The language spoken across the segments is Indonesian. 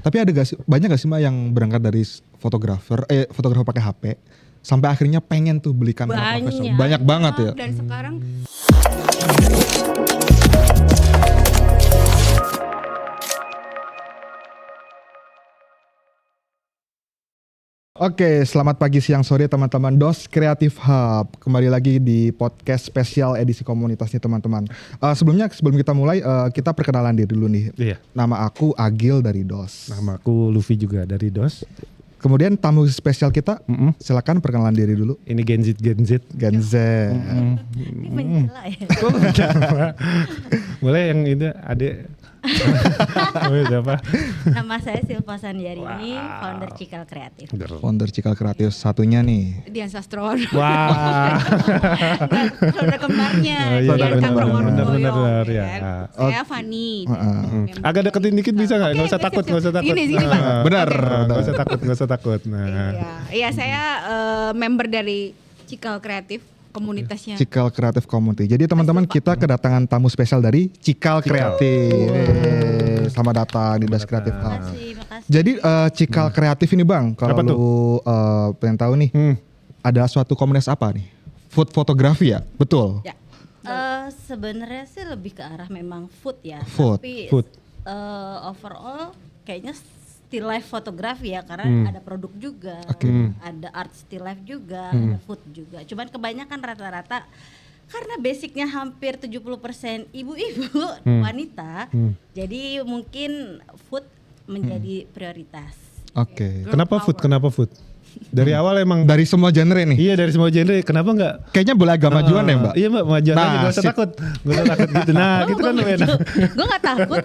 Tapi ada gak sih, banyak gak sih Mbak yang berangkat dari fotografer pakai HP sampai akhirnya pengen tuh beli kamera profesional? Banyak banget ya. Dan sekarang Oke, selamat pagi, siang, sore teman-teman DOS Creative Hub. Kembali lagi di podcast spesial edisi komunitas nih teman-teman. Sebelum kita mulai, kita perkenalan diri dulu nih. Iya. Nama aku Agil dari DOS. Nama aku Luffy juga dari DOS. Kemudian tamu spesial kita, silakan perkenalan diri dulu. Ini Gen Z. Ganze. Ini mencela ya. Boleh yang itu adek. Siapa? Nama saya Silva Sandiarini, founder Cikal Kreatif. Founder Cikal Kreatif satunya nih. Dian Sastron. Wah. Saudara kembarnya. Saudara Dian kembar. Benar, ya. Saya Fani. Agak deketin dikit bisa nggak? Nggak usah takut, nggak usah takut. Sini, Bang. Benar. Nggak usah takut, nggak usah takut. Nah. Iya, saya member dari Cikal Kreatif, komunitasnya. Cikal Kreatif Community. Jadi teman-teman kita kedatangan tamu spesial dari Cikal Kreatif. Selamat datang di DOS Creative Hub. Makasih. Jadi Cikal Kreatif ini Bang, kalau lu pengen tahu nih, ada suatu komunitas apa nih? Food fotografi ya? Betul? Ya. Sebenarnya sih lebih ke arah memang food ya. Food. Tapi Food. Overall kayaknya still life fotografi ya, karena ada produk juga, ada art still life juga, ada food juga. Cuman kebanyakan rata-rata karena basicnya hampir 70% ibu-ibu wanita, jadi mungkin food menjadi prioritas. Oke. Kenapa food? Dari awal emang Dari semua genre nih? Iya, dari semua genre. Kenapa nggak? Kayaknya boleh agak majuan ya Mbak? Iya Mbak, majuan aja, gak usah sip. takut. Gak usah takut gitu. Nah, gitu kan enak. Gue gak takut.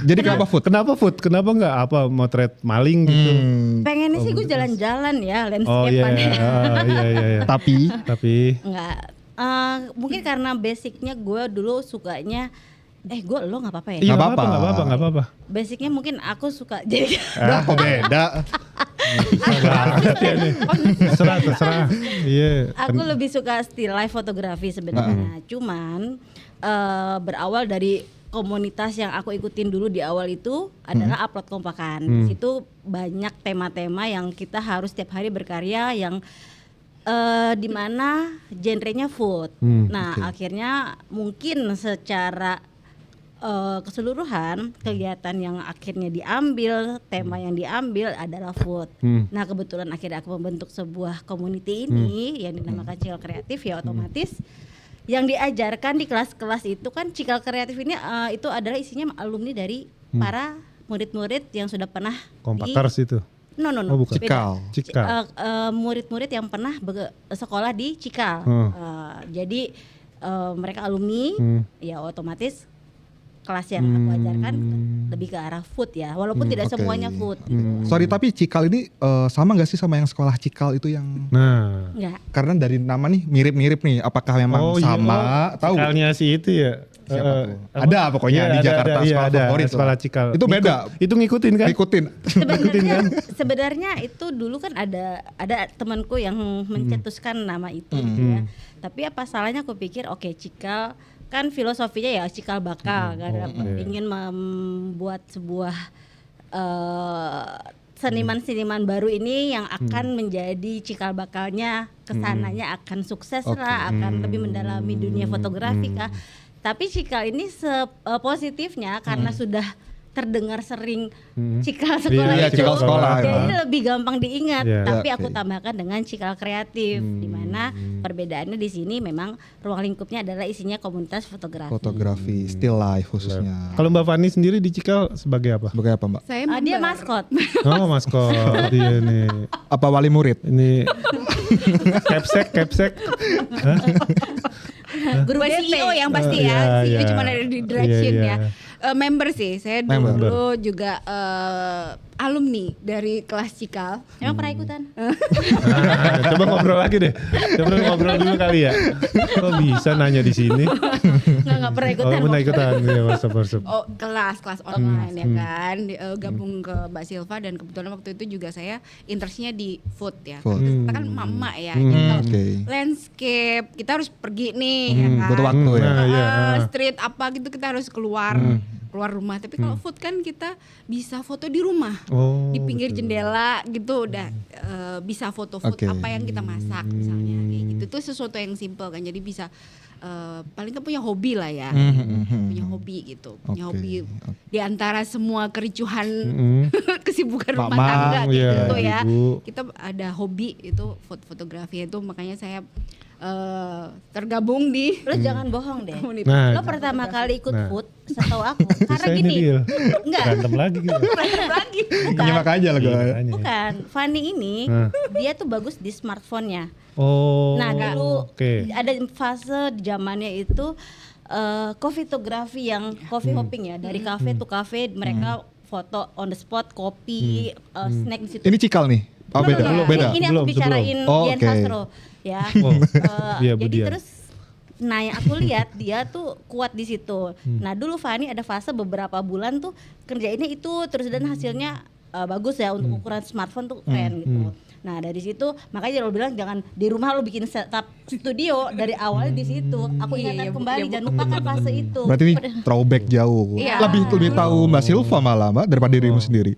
Jadi kenapa food? Kenapa food? Kenapa nggak apa motret maling gitu? Pengennya sih gue jalan-jalan ya, Oh iya, landscape-an. iya. Tapi Enggak, mungkin karena basicnya gue dulu sukanya, lo nggak apa-apa ya? Iya, Nggak nggak apa-apa. Basicnya mungkin aku suka jadi kok beda? Terserah. Iya. aku lebih suka still life fotografi sebenarnya. Cuman berawal dari komunitas yang aku ikutin dulu di awal itu adalah upload kompakan. Di situ banyak tema-tema yang kita harus setiap hari berkarya yang di mana genrenya food. Akhirnya mungkin secara keseluruhan kegiatan yang akhirnya diambil, tema yang diambil adalah food. Nah, kebetulan akhirnya aku membentuk sebuah community ini yang dinamakan Cikal Kreatif, ya otomatis yang diajarkan di kelas-kelas itu kan Cikal Kreatif ini itu adalah isinya alumni dari para murid-murid yang sudah pernah Kompakers itu. No, Oh, bukan. beda. Cikal. Murid-murid yang pernah sekolah di Cikal. Jadi mereka alumni, ya otomatis kelas yang aku ajarkan lebih ke arah food ya, walaupun tidak semuanya food. Sorry, tapi Cikal ini sama gak sih sama yang sekolah Cikal itu yang? Nah. Enggak. Karena dari nama nih mirip-mirip nih. Apakah memang sama? Tahu? Cikalnya si itu ya. Siapa tuh? Ada pokoknya di Jakarta sekolah favorit sekolah lah. Cikal. Itu beda. Itu ngikutin kan? Ikutin. Sebenarnya itu dulu kan ada temanku yang mencetuskan nama itu ya. Tapi apa salahnya, aku pikir oke, Cikal kan filosofinya ya cikal bakal, ingin membuat sebuah seniman-seniman baru ini yang akan menjadi cikal bakalnya, kesananya akan sukses lah, akan lebih mendalami dunia fotografi kah. Tapi Cikal ini positifnya karena sudah terdengar sering Cikal sekolah Iya, itu, Cikal sekolah, jadi lebih gampang diingat. Iya. Tapi aku tambahkan dengan Cikal Kreatif, di mana perbedaannya di sini memang ruang lingkupnya adalah isinya komunitas fotografi. Fotografi, still life khususnya. Kalau Mbak Fani sendiri di Cikal sebagai apa? Sebagai apa Mbak? Saya Dia member. maskot. Oh, maskot. Iya nih. Apa wali murid? Ini capsek. Guru Buat BP. CEO yang pasti Iya, ya, CEO iya. cuma ada di direction Iya, ya. iya. Member sih, saya dulu juga alumni dari kelas Cikal. Emang pernah ikutan? Coba ngobrol lagi deh. Coba ngobrol dulu kali ya. Kok bisa nanya di sini? Nggak pernah ikutan. Oh, pernah ikutan. Iya, WhatsApp. Oh, kelas online ya kan, gabung ke Mbak Silva, dan kebetulan waktu itu juga saya interestnya di food ya. Food. Kita kan mama ya, jadi kalau oke. landscape kita harus pergi nih ya kan. Butuh waktu ya. Nah, iya. Street apa gitu kita harus keluar. keluar rumah. Tapi kalau food kan kita bisa foto di rumah, Oh, di pinggir betul. jendela gitu udah bisa foto food Oke. apa yang kita masak misalnya. Kayak gitu itu sesuatu yang simple kan. Jadi bisa paling kan punya hobi lah ya, punya hobi gitu, punya Oke, hobi oke. di antara semua kericuhan kesibukan rumah Mama, tangga kayak iya, gitu ya. ibu. Kita ada hobi itu fotografi itu, makanya saya tergabung di Lo jangan bohong deh. komunitas. Nah, Lo pertama kali ikut Nah. food, setahu aku. Karena Saya gini, deal. enggak, Berantem lagi gitu. lagi. Nyimak aja lah gue. Iya, makanya. bukan. Fanny ini Nah. dia tuh bagus di smartphone-nya. Oh, Nah dulu oke. ada fase di zamannya itu coffeetografi yang coffee hopping ya, dari cafe to cafe mereka foto on the spot, kopi, snack di situ. Ini Cikal nih. Oh, beda. Belum, Beda. Ini Belum, aku bicarain sebelum. Oh, Dian oke. Sastro ya. Oh, iya, Bu Jadi Dian. terus nah yang aku lihat dia tuh kuat di situ. Nah dulu Fani ada fase beberapa bulan tuh kerjainnya itu terus dan hasilnya bagus ya untuk ukuran smartphone tuh keren gitu. Nah dari situ makanya lo bilang jangan di rumah lo bikin setup studio dari awal di situ. Aku ingatkan Iya, kembali iya, jangan lupakan fase itu. Berarti ini throwback jauh. Iya. Lebih tahu Mbak Silva malah Mbak daripada dirimu sendiri.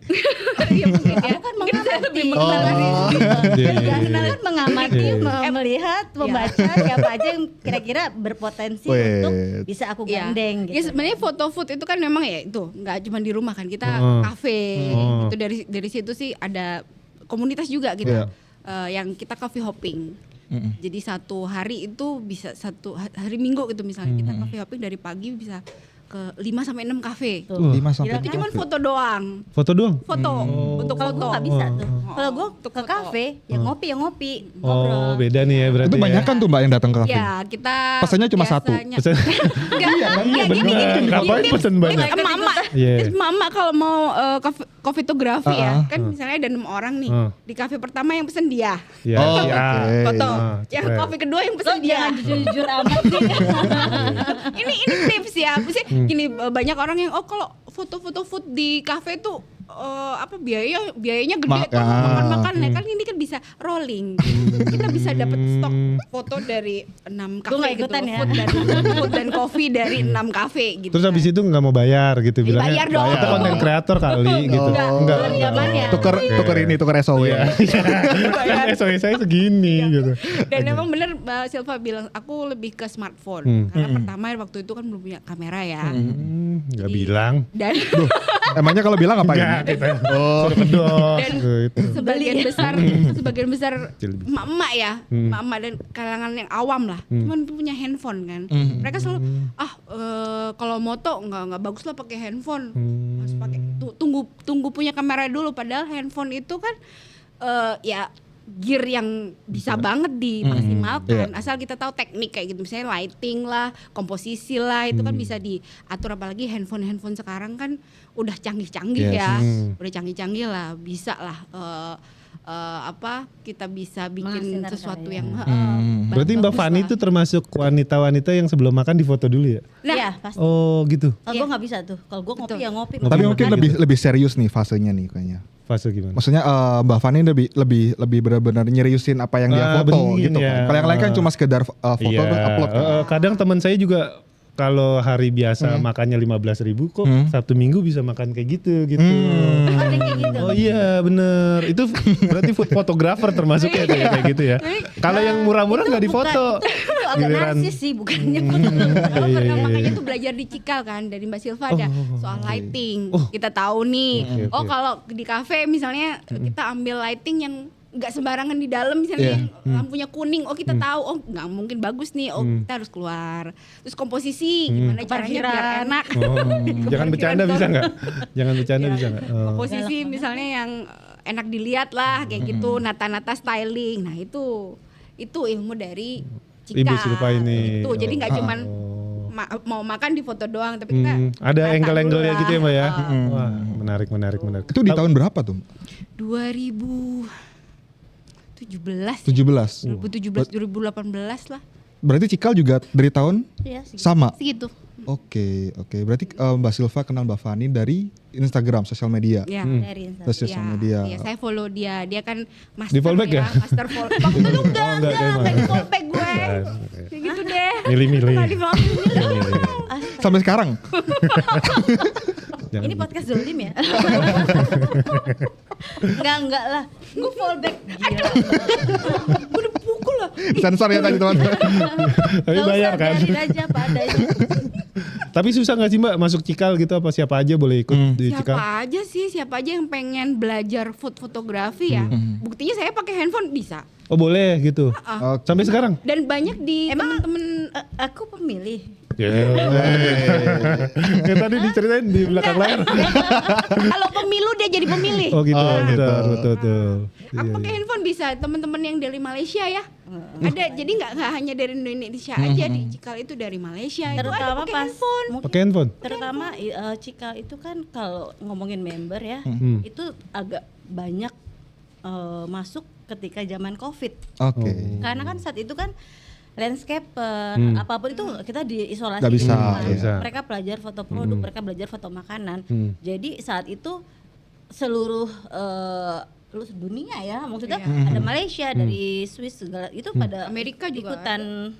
Iya mungkin ya. Aku kan mengamati, Iya, iya, Kita iya. kan mengamati, melihat, membaca siapa aja yang kira-kira berpotensi Wait. untuk bisa aku Iya. gandeng Ya gitu. sebenarnya foto food itu kan memang ya itu nggak cuma di rumah kan, kita kafe gitu, dari situ sih ada komunitas juga kita yang kita coffee hopping. Jadi satu hari itu bisa hari Minggu gitu misalnya kita coffee hopping dari pagi bisa ke 5 sampai 6 kafe. Tuh. 5 sampai Itu cuma foto doang. Foto doang? Foto untuk Kalau gue foto. nggak bisa tuh. Kalau gue Untuk ke foto. kafe, ya ngopi Oh, beda nih ya berarti. Itu banyak kan tuh Mbak yang datang ke kafe. Ya kita Pesannya cuma satu. Pesen. Enggak, bener. Ngapain pesen banyak? Mama, Iya. mama kalau mau coffeetografi ya, kan Ah. misalnya ada 6 orang nih. Ah. Di kafe pertama yang pesen dia. Ya, Oh, ya. oke. Foto. Ah, Yang keren. kopi kedua yang Lo pesen dia. jangan jujur amat sih. ini tips ya. Apa sih? Gini banyak orang yang kalau foto-foto food di kafe tuh biayanya gede tuh makan-makan ya kan, ini kan bisa rolling. Kita bisa dapat stok foto dari 6 Gua nggak kafe gitu. ikutan ya. Food dan coffee dari 6 kafe gitu. Terus habis itu nggak mau bayar gitu bilangnya. Bayar dong. Kita konten kreator kali gitu. Enggak. Zamannya. Tuker SOW. Kan SOE saya segini gitu. Dan emang bener Mbak Silva bilang aku lebih ke smartphone karena pertama waktu itu kan belum punya kamera ya. Nggak bilang. Dan Emangnya kalau bilang Nggak, ngapain? kita suruh kedos Dan- gitu. sebagian besar emak-emak ya, emak-emak dan kalangan yang awam lah, cuman punya handphone kan. Mereka selalu kalau moto nggak bagus lah pakai handphone, harus pakai tunggu punya kamera dulu. Padahal handphone itu kan ya gear yang bisa banget dimaksimalkan asal kita tahu teknik kayak gitu, misalnya lighting lah, komposisi lah, itu kan bisa diatur. Apalagi handphone sekarang kan udah canggih-canggih Yes. ya, udah canggih-canggih lah, bisa lah kita bisa bikin Menghasilkan sesuatu karya. yang Berarti Mbak bagus Fani lah. itu termasuk wanita-wanita yang sebelum makan difoto dulu ya? Nah, Iya, pasti. Oh gitu. Kalau gue nggak bisa tuh. Kalau gue ngopi Betul. ya ngopi. Tapi mungkin makan. lebih serius nih fasenya nih kayaknya. Fase gimana? Maksudnya Mbak Fani lebih benar-benar nyeriusin apa yang dia foto bener, gitu ya. kan. Kalau yang lain kan cuma sekedar foto Iya, terus upload kan. kadang teman saya juga kalau hari biasa makannya 15.000 kok Sabtu Minggu bisa makan kayak gitu. Ada yang kayak gitu. Oh iya bener. Itu berarti food photographer termasuk ya kayak gitu ya. Kalau yang murah-murah nggak difoto. Itu agak Giliran- narsis sih bukannya. Iya, Karena makanya tuh belajar di Cikal kan dari Mbak Silva ada soal lighting. Kita tahu nih. Oke. Kalau di kafe misalnya kita ambil lighting yang nggak sembarangan di dalam, misalnya yang lampunya kuning, kita tahu nggak mungkin bagus nih, kita harus keluar. Terus komposisi gimana caranya biar Keparkiran. enak. Jangan bercanda bisa nggak? Jangan bercanda bisa nggak? Oh. Komposisi misalnya yang enak dilihat lah kayak gitu, nata-nata styling. Nah itu ilmu dari Cikal. Ibu Silva ini. Itu jadi nggak cuman mau makan di foto doang, tapi kita Ada data angle-angle-nya dulu gitu ya Mbak ya? lah. Wah menarik. Itu di tahun berapa tuh? 2017 17. 2018 lah Berarti Cikal juga dari tahun Iya sih. sama. segitu. Oke. Berarti Mbak Silva kenal Mbak Fani dari Instagram, sosial media. Ya. Dari Instagram. Sosial media. Ya, saya follow dia kan master Di follow back ya? master follow. Waktu itu enggak enggak, di follow back gue. Kayak gitu deh. Milih-milih. Nggak di follow. Sampai sekarang. Ini podcast Zolim ya? Enggak lah. Gue fallback. Udah pukul lah. Sensor ya tadi teman. Tapi bayar kan? Biarin aja apa adanya. Tapi susah gak sih Mbak masuk Cikal gitu, apa siapa aja boleh ikut di Cikal? Siapa aja yang pengen belajar fotografi ya. Buktinya saya pakai handphone bisa. Oh boleh gitu. Oke. Sampai sekarang? Dan banyak di teman-teman Aku pemilih. Kayak tadi diceritain di belakang layar. kalau pemilu dia jadi pemilih. Oh gitu, gitu. betul. Aku pakai handphone bisa, teman-teman yang dari Malaysia ya. Ada, jadi nggak hanya dari Indonesia aja di Cikal itu dari Malaysia. Itu ada Terutama pakai pas handphone. Pakai handphone? Terutama Cikal itu kan kalau ngomongin member ya, itu agak banyak masuk ketika zaman Covid. Oke. Karena kan saat itu kan landscaper, apapun itu kita diisolasi. Nggak bisa, di rumah. nggak bisa. Mereka belajar foto produk, mereka belajar foto makanan. Jadi saat itu seluruh dunia ya, maksudnya ada Malaysia, dari Swiss segala itu pada Amerika juga ikutan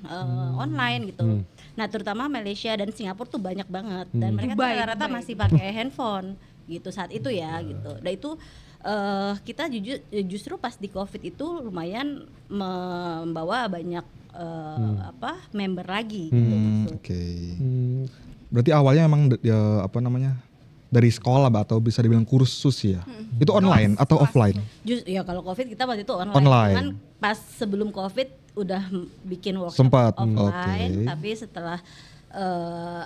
online gitu. Nah terutama Malaysia dan Singapura tuh banyak banget dan mereka tuh Dubai, rata-rata Dubai. masih pakai handphone gitu saat itu ya gitu. Dan itu kita justru pas di Covid itu lumayan membawa banyak member lagi gitu. Oke. Berarti awalnya emang dari sekolah Mbak, atau bisa dibilang kursus ya? Itu online atau offline? Ya kalau Covid kita waktu itu online. Online. Cuman pas sebelum Covid udah bikin workshop Sempat, offline, oke. tapi setelah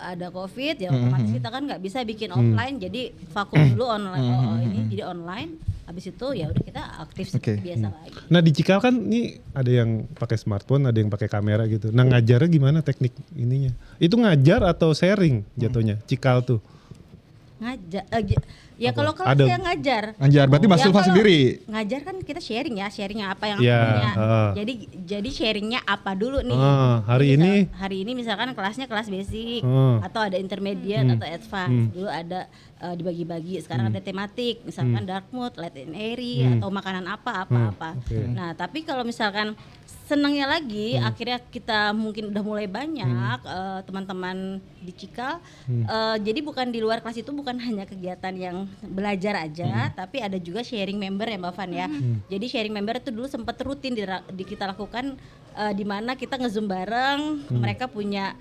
ada Covid ya otomatis kita kan nggak bisa bikin offline, jadi vakum dulu online. Ini jadi online. Habis itu ya udah kita aktif seperti biasa lagi. Nah di Cikal kan nih ada yang pakai smartphone, ada yang pakai kamera gitu. Nah ngajarnya gimana teknik ininya? Itu ngajar atau sharing jatuhnya Cikal tuh? Ngajar ya kalau Ada- saya ngajar. Ngajar, berarti Mas Ya, Silva kalau sendiri. Ngajar kan kita sharingnya apa yang Ya, punya. heeh. Jadi sharingnya apa dulu nih? Hari Jadi ini- hari ini misalkan kelasnya kelas basic Hmm. atau ada intermediate atau advance. Dulu ada dibagi-bagi. Sekarang ada tematik, misalkan dark mood, light and airy atau makanan apa. Oke. Nah, tapi kalau misalkan senangnya lagi akhirnya kita mungkin udah mulai banyak teman-teman di Cikal. Jadi bukan di luar kelas itu bukan hanya kegiatan yang belajar aja, tapi ada juga sharing member ya Mbak Van ya. Jadi sharing member itu dulu sempat rutin kita lakukan di mana kita nge-zoom bareng, mereka punya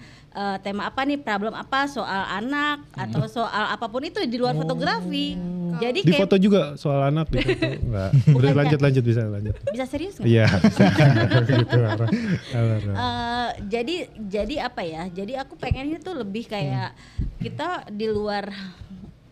tema apa nih, problem apa, soal anak atau soal apapun itu di luar fotografi. Jadi Di kayak foto juga soal anak di foto? Enggak. Bukan, Lanjut bisa lanjut. bisa serius nggak? Iya. Gitu. Jadi apa ya? Jadi aku pengennya tuh lebih kayak kita di luar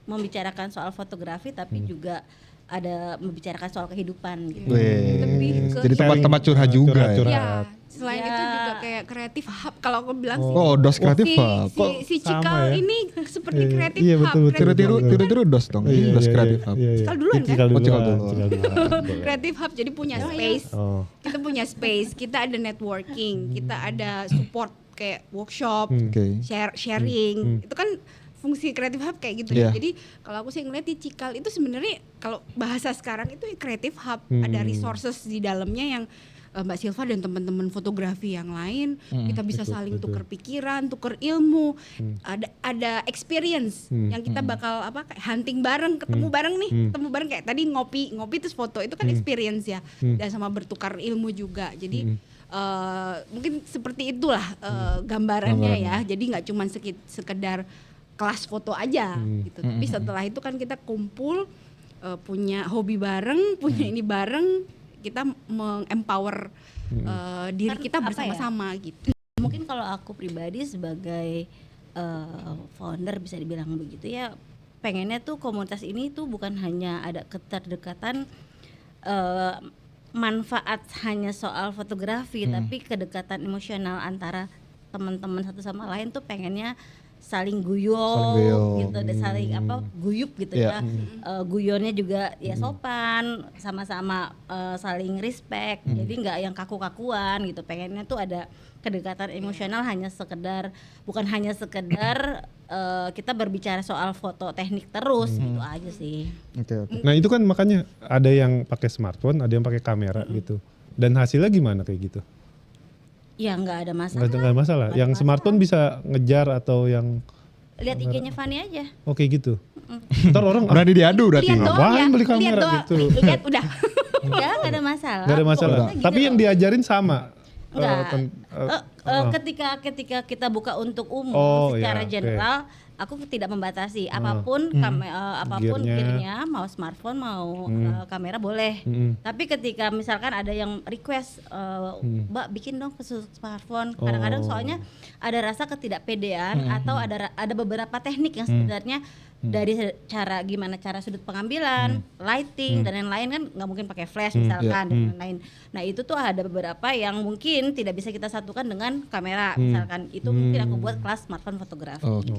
membicarakan soal fotografi, tapi juga ada membicarakan soal kehidupan gitu. Lebih ke Jadi tempat-tempat curhat juga ya. Curhat. ya. Selain Ya. itu juga kayak kreatif hub kalau aku bilang sih. Oh, dos kreatif Hub. Si sama Cikal ya? ini seperti kreatif Iya, hub. betul, betul. Tiru-tiru dos dong. Dos kreatif Hub. Cikal duluan kan? Cikal Oh, Cikal duluan. duluan. Cikal duluan. Kreatif hub jadi punya space. Oh. Kita punya space, kita ada networking, kita ada support kayak workshop, Oke. sharing. Itu kan fungsi kreatif hub kayak gitu. Iya. Jadi kalau aku sih ngeliat di Cikal itu sebenarnya kalau bahasa sekarang itu kreatif hub, ada resources di dalamnya yang Mbak Silva dan teman-teman fotografi yang lain kita bisa saling tukar pikiran, tukar ilmu, ada experience yang kita bakal kayak hunting bareng, ketemu bareng nih, ketemu bareng kayak tadi ngopi terus foto itu kan experience ya, dan sama bertukar ilmu juga. Jadi mungkin seperti itulah gambarannya ya. Jadi nggak cuma sekedar kelas foto aja gitu. Tapi setelah itu kan kita kumpul punya hobi bareng, punya ini bareng, kita mengempower diri Kan kita apa bersama-sama gitu. Mungkin kalau aku pribadi sebagai founder bisa dibilang begitu ya, pengennya tuh komunitas ini tuh bukan hanya ada keterdekatan manfaat hanya soal fotografi, tapi kedekatan emosional antara teman-teman satu sama lain tuh pengennya saling guyon gitu, dan saling guyup gitu Yeah. ya. Guyonnya juga ya sopan, sama-sama saling respect. Jadi nggak yang kaku-kakuan gitu. Pengennya tuh ada kedekatan emosional, bukan hanya sekedar kita berbicara soal foto teknik terus gitu aja sih. Oke. Nah itu kan makanya ada yang pakai smartphone, ada yang pakai kamera gitu. Dan hasilnya gimana kayak gitu? Ya nggak ada masalah. Nggak masalah. Yang smartphone bisa ngejar atau yang lihat IG-nya Fanny aja. Oke gitu. Ntar orang Berani diadu berarti. Lihat doang ya. ngapain beli kamera Lihat doang. gitu? Lihat udah. Enggak ada masalah. Gak ada masalah. Pokoknya gini Tapi yang loh. diajarin sama. Enggak. Ketika kita buka untuk umum Oh, secara ya, oke. general, aku tidak membatasi apapun apapun Gearnya. gearnya, mau smartphone mau kamera boleh. Tapi ketika misalkan ada yang request, Mbak bikin dong khusus smartphone. Kadang-kadang soalnya ada rasa ketidakpedean atau ada beberapa teknik yang sebenarnya dari gimana cara sudut pengambilan, lighting dan lain-lain kan nggak mungkin pakai flash misalkan dan lain-lain. Nah itu tuh ada beberapa yang mungkin tidak bisa kita satukan dengan kamera misalkan. Itu mungkin aku buat kelas smartphone fotografi. Oke.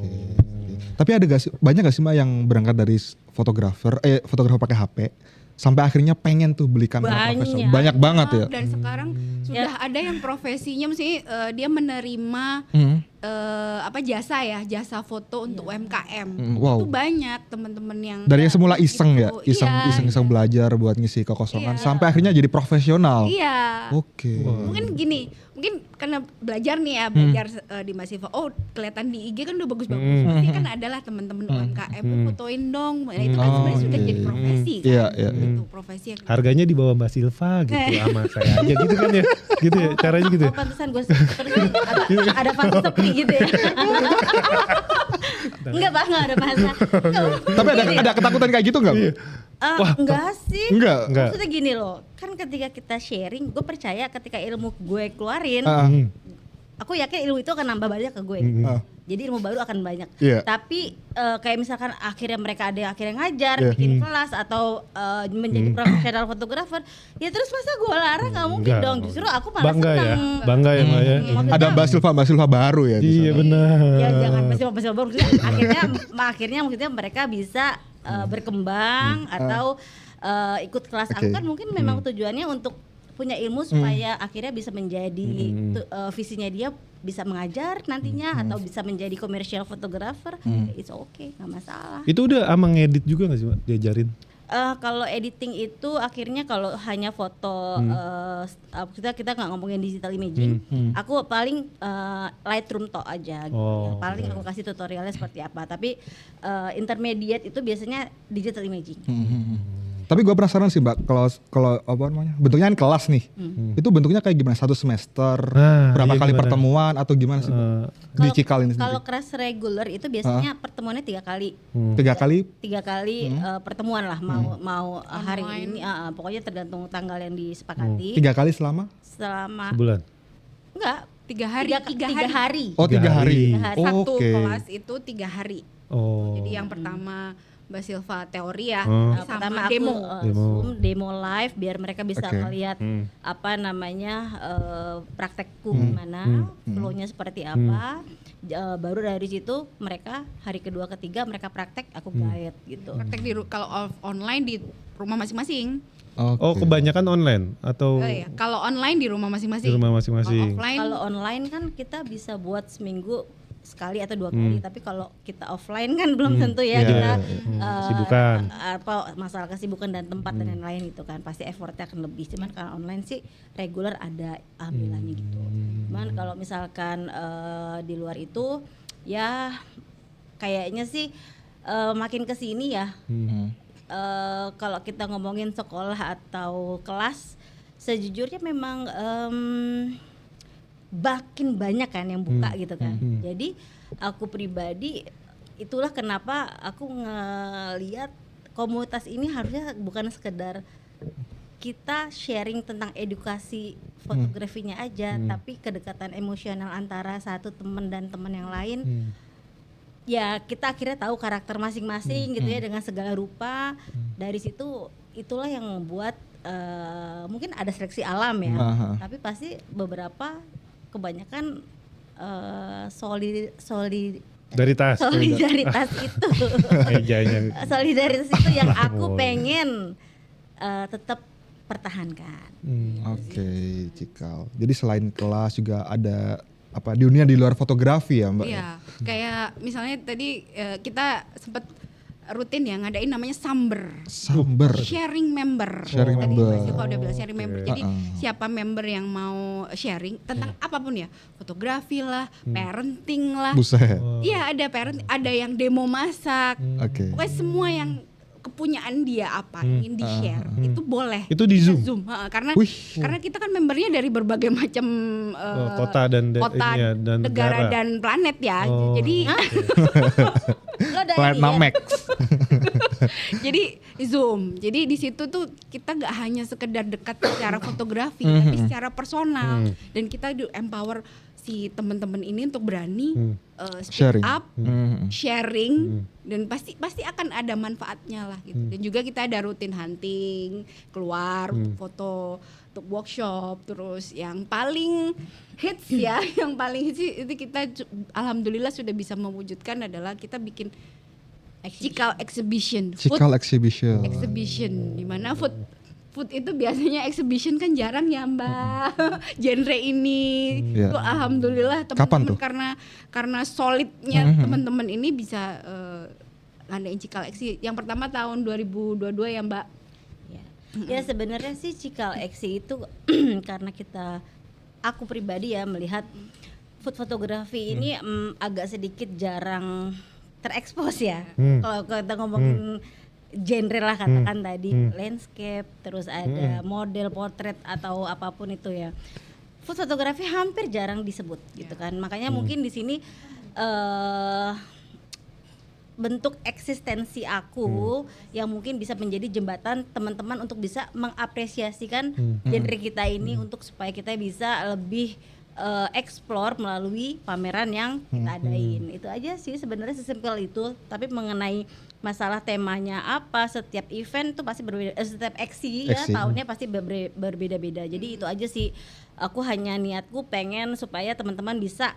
Tapi ada banyak gak sih Mbak yang berangkat dari fotografer pakai HP sampai akhirnya pengen tuh beli kamera profesional? Banyak banget ya. Dan sekarang sudah ada yang profesinya mesti dia menerima jasa foto untuk UMKM. Wow. Itu banyak teman-teman yang Dari yang semula iseng ya, gitu. iseng belajar buat ngisi kekosongan sampai akhirnya jadi profesional. Iya. Oke. Mungkin gini, mungkin karena belajar nih ya, belajar di Masifa. Oh, kelihatan di IG kan udah bagus-bagus. Pasti kan adalah teman-teman UMKM fotoin dong. Nah, itu kan sebenarnya sudah jadi profesi kan. Iya. Gitu, profesi yang Harganya di bawah Mbak Silva gitu sama saya aja gitu kan ya. Gitu ya caranya gitu. Oh pantesan gue ada fase sepi gitu ya. Enggak Pak, enggak ada masalah. Tapi ada ketakutan kayak gitu nggak? Enggak sih. Enggak. Maksudnya gini loh, kan ketika kita sharing, gue percaya ketika ilmu gue keluarin, aku yakin ilmu itu akan nambah banyak ke gue. Jadi ilmu baru akan banyak. Iya. Tapi kayak misalkan akhirnya mereka ada yang akhirnya ngajar, bikin kelas atau menjadi profesional fotografer, ya terus masa gue larang? Nggak mungkin Enggak. dong. Justru aku malah Bangga ya. seneng. Bangga ya Mbak ya. Maksudnya, Ada Mbak Silva baru ya. di Iya sana. benar. ya jangan pasti baru. Akhirnya maksudnya mereka bisa berkembang atau ikut kelas. Aku kan mungkin memang tujuannya untuk punya ilmu supaya akhirnya bisa menjadi visinya dia bisa mengajar nantinya atau bisa menjadi commercial photographer. It's okay, nggak masalah. Itu udah ama ngedit juga nggak sih Mbak diajarin? Kalau editing itu akhirnya kalau hanya foto kita nggak ngomongin digital imaging, aku paling Lightroom tok aja gitu. Yang paling aku kasih tutorialnya seperti apa, tapi intermediate itu biasanya digital imaging. Tapi gue penasaran sih Mbak, kalau apa namanya, bentuknya kan kelas nih, itu bentuknya kayak gimana? Satu semester, berapa kali pertemuan atau gimana sih Mbak? Di Cikal ini sendiri. Kalau kelas regular itu biasanya pertemuannya 3 kali. 3 kali? 3 kali pertemuan lah, mau hari ini, pokoknya tergantung tanggal yang disepakati. 3 kali selama? Sebulan. Enggak, 3 hari. 3 hari. Oh 3 hari. Satu Oke. kelas itu 3 hari. Oh. Jadi yang pertama Mbak Silva teori ya, Pertama sama aku demo. Zoom, demo live biar mereka bisa Oke. melihat apa namanya praktekku gimana, flow-nya seperti apa. Baru dari situ mereka hari kedua ketiga mereka praktek, aku guide gitu. Praktek kalau online di rumah masing-masing. Oke. Oh kebanyakan online atau Iya. Kalau online di rumah masing-masing. di rumah Kalau masing-masing? offline Kalau online kan kita bisa buat seminggu sekali atau 2 kali, tapi kalau kita offline kan belum tentu ya Iya, kita kesibukan. apa masalah kesibukan dan tempat dan lain-lain itu kan pasti effortnya akan lebih. Cuman kalau online sih regular ada alhamdulillahnya gitu. Cuman kalau misalkan di luar itu ya kayaknya sih makin kesini ya. Kalau kita ngomongin sekolah atau kelas, sejujurnya memang makin banyak kan yang buka gitu kan. Jadi aku pribadi itulah kenapa aku ngelihat komunitas ini harusnya bukan sekedar kita sharing tentang edukasi fotografinya aja, tapi kedekatan emosional antara satu teman dan teman yang lain. Ya kita akhirnya tahu karakter masing-masing gitu ya dengan segala rupa. Dari situ itulah yang membuat mungkin ada seleksi alam ya, tapi pasti beberapa kebanyakan Solidaritas. solidaritas itu Mejanya. solidaritas itu yang aku pengen tetap pertahankan. Oke, Cikal. Jadi selain kelas juga ada apa dunia di luar fotografi ya Mbak? Iya, kayak misalnya tadi kita sempat rutin ya ngadain namanya Samber. Samber. Sharing member. Sharing Tadi member. Mas Silva udah bilang sharing member. Jadi Uh-uh. siapa member yang mau sharing tentang apapun ya, fotografi lah, parenting lah. Buset. Iya ada parent, ada yang demo masak. Oke. Pokoknya semua yang kepunyaan dia apa ingin di-share itu boleh. Itu di Kita Zoom? karena Wih. karena kita kan membernya dari berbagai macam kota dan kota, ini ya, dan negara negara. dan planet ya. Oh. Jadi Lo ada Planet ini ya? Namek. jadi Zoom. Jadi di situ tuh kita nggak hanya sekedar dekat secara fotografi, tapi secara personal dan kita empower si teman-teman ini untuk berani speak Sharing. up, sharing dan pasti akan ada manfaatnya lah gitu. Dan juga kita ada rutin hunting, keluar untuk foto, untuk workshop, terus yang paling hits ya, yang paling hits itu kita alhamdulillah sudah bisa mewujudkan adalah kita bikin Cikal exhibition, Cikal exhibition. exhibition di mana food itu biasanya exhibition kan jarang ya Mbak. Genre ini Iya. itu alhamdulillah Kapan tuh? teman-teman karena solidnya teman-teman ini bisa ngadain Cikal Exhi. Yang pertama tahun 2022 ya Mbak. Ya sebenarnya sih Cikal Exhi itu karena aku pribadi ya melihat food fotografi ini agak sedikit jarang terekspos ya. Kalau kita ngomongin genre lah katakan tadi landscape, terus ada model potret atau apapun itu ya. Food fotografi hampir jarang disebut gitu kan. Makanya mungkin di sini bentuk eksistensi aku yang mungkin bisa menjadi jembatan teman-teman untuk bisa mengapresiasikan genre kita ini untuk supaya kita bisa lebih explore melalui pameran yang kita adain. Itu aja sih sebenarnya sesimpel itu. Tapi mengenai masalah temanya apa, setiap event tuh pasti berbeda, setiap aksi ya tahunnya pasti berbeda-beda. Jadi itu aja sih. Aku hanya niatku pengen supaya teman-teman bisa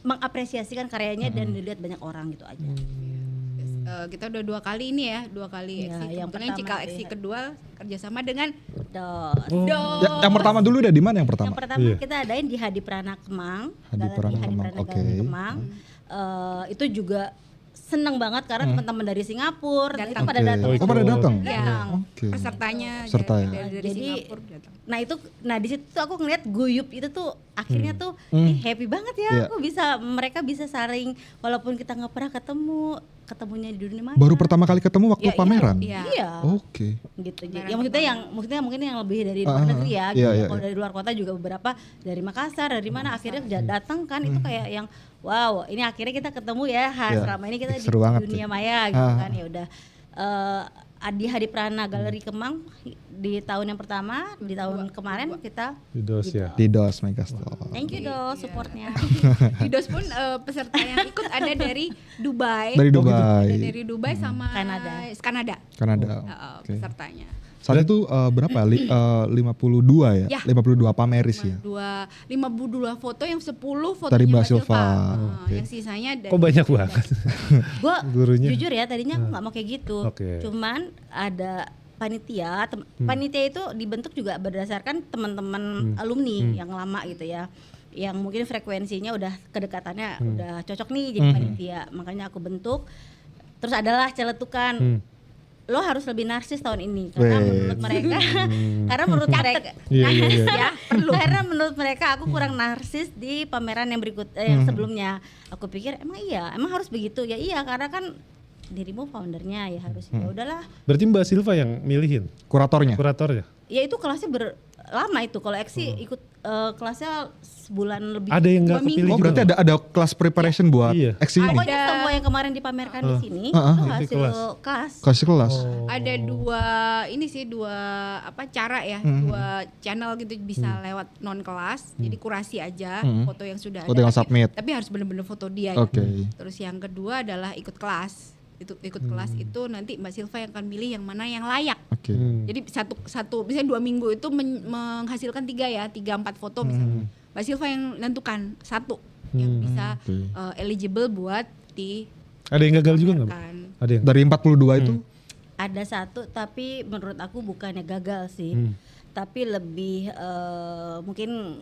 mengapresiasikan karyanya dan dilihat banyak orang gitu aja. Kita udah 2 kali ini ya, 2 kali Ya, Exhi. yang Kebetulan pertama Cikal Exhi kedua kerjasama dengan Dos. Yang pertama dulu udah di mana yang pertama? Yang pertama kita adain di Hadi Prana Kemang, Hadi Prana Kemang, oke. Galeri Kemang. Itu juga seneng banget karena teman-teman dari Singapura itu pada Oke. datang. Oh pada datang? ya, Oke. pesertanya Peserta ya. dari Jadi, Singapura datang. Nah di situ tuh aku ngeliat guyup itu tuh akhirnya tuh happy banget ya. Iya. Aku mereka bisa saling walaupun kita nggak pernah ketemunya di dunia maya. Baru pertama kali ketemu waktu pameran? Iya. Iya. Oke. Gitu. Jadi maksudnya mungkin yang lebih dari luar negeri ya. Iya, Gitu. iya, Kalau iya. dari luar kota juga beberapa dari Makassar, dari mana akhirnya datang kan itu kayak yang wow, ini akhirnya kita ketemu ya. Iya. Selama ini kita di Seru banget dunia sih. maya gitu kan ya udah. Di Hadi Prana Galeri Kemang di tahun yang pertama, di tahun kemarin kita Di Dos ya. Di DOS Megastore. thank you dong supportnya. Di DOS pun peserta yang ikut ada dari Dubai. Dari Ada Dubai, dari Dubai sama Kanada. Kanada. Oke. Pesertanya. Saat itu berapa? 52 ya? Ya. 52 pameris ya? 52 foto yang 10 fotonya Dari Mbak Mbak Silva. Silva. Oke. Yang sisanya dari Kok banyak banget? Gue Gurunya. jujur ya tadinya aku nggak mau kayak gitu. Oke. Cuman ada panitia, panitia itu dibentuk juga berdasarkan teman-teman alumni yang lama gitu ya, yang mungkin frekuensinya udah kedekatannya udah cocok nih jadi panitia, makanya aku bentuk. Terus adalah celetukan. Lo harus lebih narsis tahun ini karena menurut mereka karena menurut mereka Iya, iya, iya. ya perlu karena menurut mereka aku kurang narsis di pameran yang berikut yang sebelumnya. Aku pikir emang harus begitu ya, iya karena kan dirimu foundernya ya harus ya udahlah. Berarti Mbak Silva yang milihin Kuratornya? kuratornya? Ya itu kelasnya lama itu kalau Exi ikut kelasnya sebulan lebih. Ada yang nggak 2 minggu. kepilih Oh juga? berarti ada kelas preparation buat Iya. Exi ini? Pokoknya semua yang kemarin dipamerkan di sini itu hasil kelas. kelas. Kasih kelas? ada dua cara ya, 2 channel gitu bisa lewat non kelas. Jadi kurasi aja foto yang sudah Oh, tinggal submit. Tapi harus benar-benar foto dia. Oke. Ya. Terus yang kedua adalah ikut kelas. Ikut kelas itu nanti Mbak Silva yang akan pilih yang mana yang layak. Oke. Jadi satu misalnya 2 minggu itu menghasilkan 3-4 foto misalnya. Mbak Silva yang nentukan satu yang bisa eligible buat di Ada yang gagal juga nggak? pamerkan. Ada yang. Dari 42 itu? Ada satu tapi menurut aku bukannya gagal sih. Tapi lebih mungkin